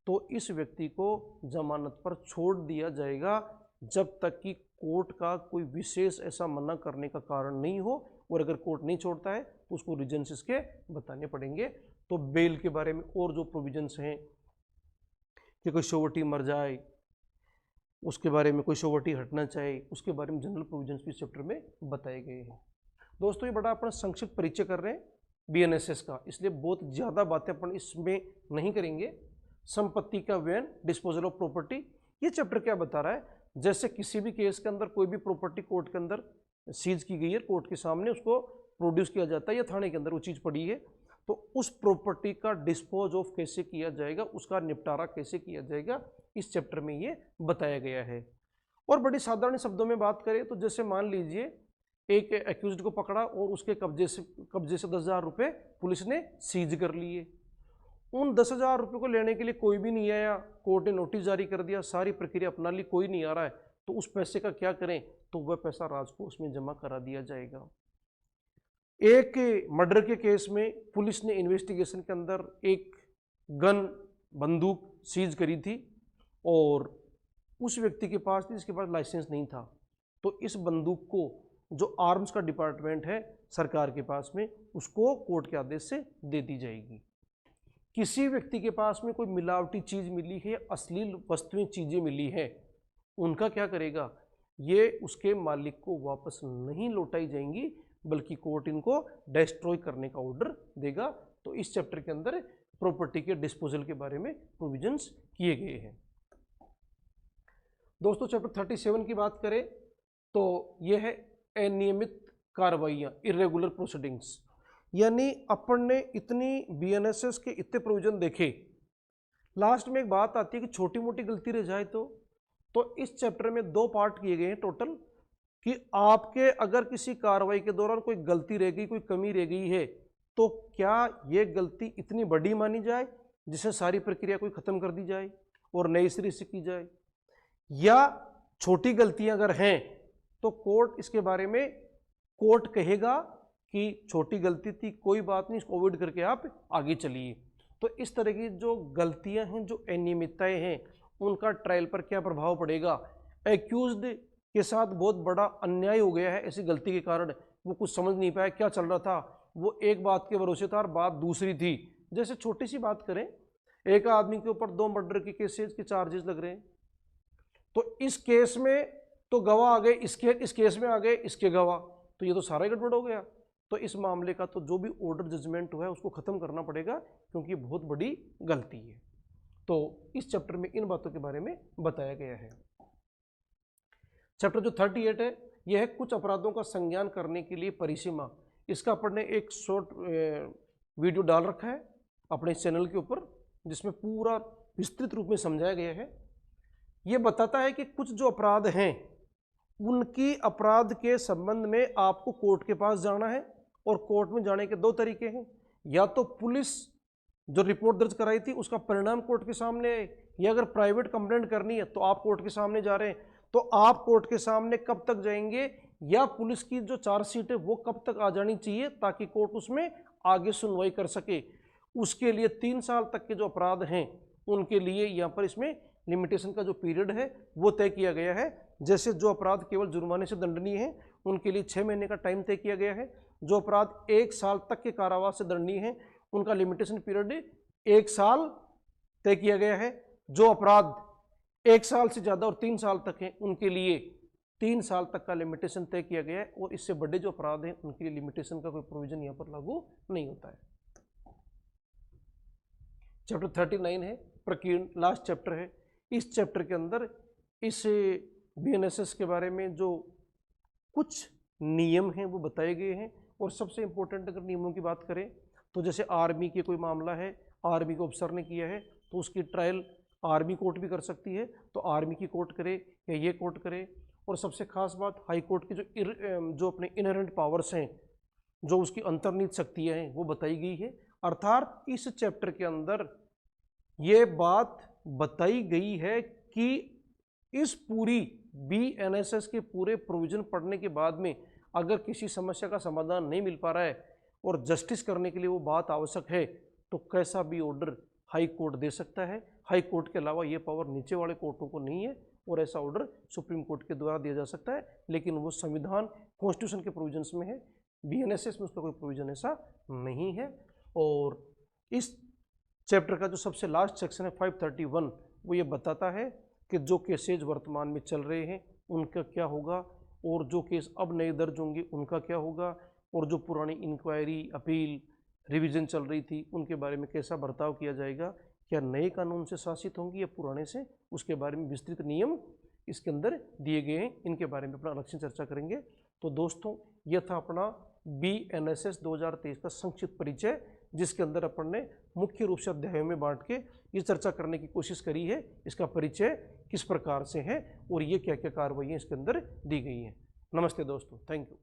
तो इस व्यक्ति को जमानत पर छोड़ दिया जाएगा जब तक कि कोर्ट का कोई विशेष ऐसा मना करने का कारण नहीं हो। और अगर कोर्ट नहीं छोड़ता है तो उसको रीजन्स इसके बताने पड़ेंगे। तो बेल के बारे में और जो प्रोविजंस हैं कि कोई श्योरिटी मर जाए, उसके बारे में कोई श्योरिटी हटना चाहे, उसके बारे में जनरल प्रोविजंस भी इस चैप्टर में बताए गए हैं। दोस्तों ये बड़ा अपन संक्षिप्त परिचय कर रहे हैं बीएनएसएस का, इसलिए बहुत ज़्यादा बातें अपन इसमें नहीं करेंगे। संपत्ति का व्ययन, डिस्पोजल ऑफ प्रॉपर्टी, ये चैप्टर क्या बता रहा है, जैसे किसी भी केस के अंदर कोई भी प्रॉपर्टी कोर्ट के अंदर सीज की गई है, कोर्ट के सामने उसको प्रोड्यूस किया जाता है या थाने के अंदर वो चीज़ पड़ी है, तो उस प्रॉपर्टी का डिस्पोज ऑफ कैसे किया जाएगा, उसका निपटारा कैसे किया जाएगा, इस चैप्टर में ये बताया गया है। और बड़ी साधारण शब्दों में बात करें तो जैसे मान लीजिए एक एक्यूज्ड को पकड़ा और उसके कब्जे से 10,000 रुपये पुलिस ने सीज कर लिए। उन 10,000 रुपये को लेने के लिए कोई भी नहीं आया, कोर्ट ने नोटिस जारी कर दिया, सारी प्रक्रिया अपना ली, कोई नहीं आ रहा है, तो उस पैसे का क्या करें, तो वह पैसा राजकोष में जमा करा दिया जाएगा। एक मर्डर के केस में पुलिस ने इन्वेस्टिगेशन के अंदर एक गन, बंदूक सीज करी थी और उस व्यक्ति के पास थी जिसके पास लाइसेंस नहीं था, तो इस बंदूक को जो आर्म्स का डिपार्टमेंट है सरकार के पास में, उसको कोर्ट के आदेश से दे दी जाएगी। किसी व्यक्ति के पास में कोई मिलावटी चीज़ मिली है, अश्लील वस्तुएं चीज़ें मिली हैं, उनका क्या करेगा, ये उसके मालिक को वापस नहीं लौटाई जाएंगी, बल्कि कोर्ट इनको डिस्ट्रॉय करने का ऑर्डर देगा। तो इस चैप्टर के अंदर प्रॉपर्टी के डिस्पोजल के बारे में प्रोविजंस किए गए हैं। दोस्तों चैप्टर 37 की बात करें तो यह है अनियमित कार्रवाइयाँ, इरेगुलर प्रोसीडिंग्स, यानी अपन ने इतनी बीएनएसएस के इतने प्रोविजन देखे, लास्ट में एक बात आती है कि छोटी मोटी गलती रह जाए तो इस चैप्टर में 2 पार्ट किए गए हैं टोटल, कि आपके अगर किसी कार्रवाई के दौरान कोई गलती रह गई, कोई कमी रह गई है, तो क्या ये गलती इतनी बड़ी मानी जाए जिसे सारी प्रक्रिया कोई ख़त्म कर दी जाए और नई सिरे से की जाए, या छोटी गलतियां अगर हैं तो कोर्ट इसके बारे में कोर्ट कहेगा कि छोटी गलती थी, कोई बात नहीं, इसको अवॉइड करके आप आगे चलिए। तो इस तरह की जो गलतियां हैं, जो अनियमितताएं हैं, उनका ट्रायल पर क्या प्रभाव पड़ेगा। एक्यूज्ड के साथ बहुत बड़ा अन्याय हो गया है ऐसी गलती के कारण, वो कुछ समझ नहीं पाया क्या चल रहा था, वो एक बात के भरोसे था और बात दूसरी थी। जैसे छोटी सी बात करें, एक आदमी के ऊपर 2 मर्डर के केसेस के चार्जेस लग रहे हैं, तो इस केस में तो गवाह आ गए, इस केस में आ गए इसके गवाह, तो ये तो सारा ही गड़बड़ हो गया। तो इस मामले का तो जो भी ऑर्डर जजमेंट हुआ है उसको खत्म करना पड़ेगा, क्योंकि बहुत बड़ी गलती है। तो इस चैप्टर में इन बातों के बारे में बताया गया है। चैप्टर जो 38 है, यह है कुछ अपराधों का संज्ञान करने के लिए परिसीमा। इसका अपन ने एक शॉर्ट वीडियो डाल रखा है अपने चैनल के ऊपर, जिसमें पूरा विस्तृत रूप में समझाया गया है। यह बताता है कि कुछ जो अपराध हैं, उनकी अपराध के संबंध में आपको कोर्ट के पास जाना है, और कोर्ट में जाने के 2 तरीके हैं। या तो पुलिस जो रिपोर्ट दर्ज कराई थी उसका परिणाम कोर्ट के सामने है, या अगर प्राइवेट कंप्लेंट करनी है तो आप कोर्ट के सामने जा रहे हैं, तो आप कोर्ट के सामने कब तक जाएंगे, या पुलिस की जो चार्जशीट है वो कब तक आ जानी चाहिए, ताकि कोर्ट उसमें आगे सुनवाई कर सके। उसके लिए 3 साल तक के जो अपराध हैं उनके लिए यहाँ पर इसमें लिमिटेशन का जो पीरियड है वो तय किया गया है। जैसे जो अपराध केवल जुर्माने से दंडनीय है उनके लिए 6 महीने का टाइम तय किया गया है। जो अपराध 1 साल तक के कारावास से दंडनीय है उनका लिमिटेशन पीरियड 1 साल तय किया गया है। जो अपराध 1 साल से ज़्यादा और 3 साल तक हैं उनके लिए 3 साल तक का लिमिटेशन तय किया गया है, और इससे बड़े जो अपराध हैं उनके लिए लिमिटेशन का कोई प्रोविजन यहाँ पर लागू नहीं होता है। चैप्टर 39 है प्रकीर्ण, लास्ट चैप्टर है। इस चैप्टर के अंदर इस BNSS के बारे में जो कुछ नियम हैं वो बताए गए हैं, और सबसे इम्पोर्टेंट अगर नियमों की बात करें तो जैसे आर्मी के कोई मामला है, आर्मी के ऑफिसर ने किया है तो उसकी ट्रायल आर्मी कोर्ट भी कर सकती है, तो आर्मी की कोर्ट करे या ये कोर्ट करे। और सबसे खास बात, हाई कोर्ट की जो अपने इनहेरेंट पावर्स हैं, जो उसकी अंतर्निहित शक्तियाँ हैं वो बताई गई है। अर्थात इस चैप्टर के अंदर ये बात बताई गई है कि इस पूरी BNSS के पूरे प्रोविजन पढ़ने के बाद में अगर किसी समस्या का समाधान नहीं मिल पा रहा है और जस्टिस करने के लिए वो बात आवश्यक है, तो कैसा भी ऑर्डर हाई कोर्ट दे सकता है। हाई कोर्ट के अलावा ये पावर नीचे वाले कोर्टों को नहीं है, और ऐसा ऑर्डर सुप्रीम कोर्ट के द्वारा दिया जा सकता है, लेकिन वो संविधान कॉन्स्टिट्यूशन के प्रोविजंस में है। BNSS में उसका कोई प्रोविजन ऐसा नहीं है। और इस चैप्टर का जो सबसे लास्ट सेक्शन है 531, वो ये बताता है कि जो केसेज वर्तमान में चल रहे हैं उनका क्या होगा, और जो केस अब नए दर्ज होंगे उनका क्या होगा, और जो पुरानी इंक्वायरी, अपील, रिवीजन चल रही थी उनके बारे में कैसा बर्ताव किया जाएगा, क्या नए कानून से शासित होंगी या पुराने से, उसके बारे में विस्तृत नियम इसके अंदर दिए गए हैं। इनके बारे में अपना अलग से चर्चा करेंगे। तो दोस्तों, यह था अपना BNSS 2023 का संक्षिप्त परिचय, जिसके अंदर अपन ने मुख्य रूप से अध्यायों में बांट के ये चर्चा करने की कोशिश करी है, इसका परिचय किस प्रकार से है और ये क्या क्या कार्रवाइयाँ इसके अंदर दी गई हैं। नमस्ते दोस्तों, थैंक यू।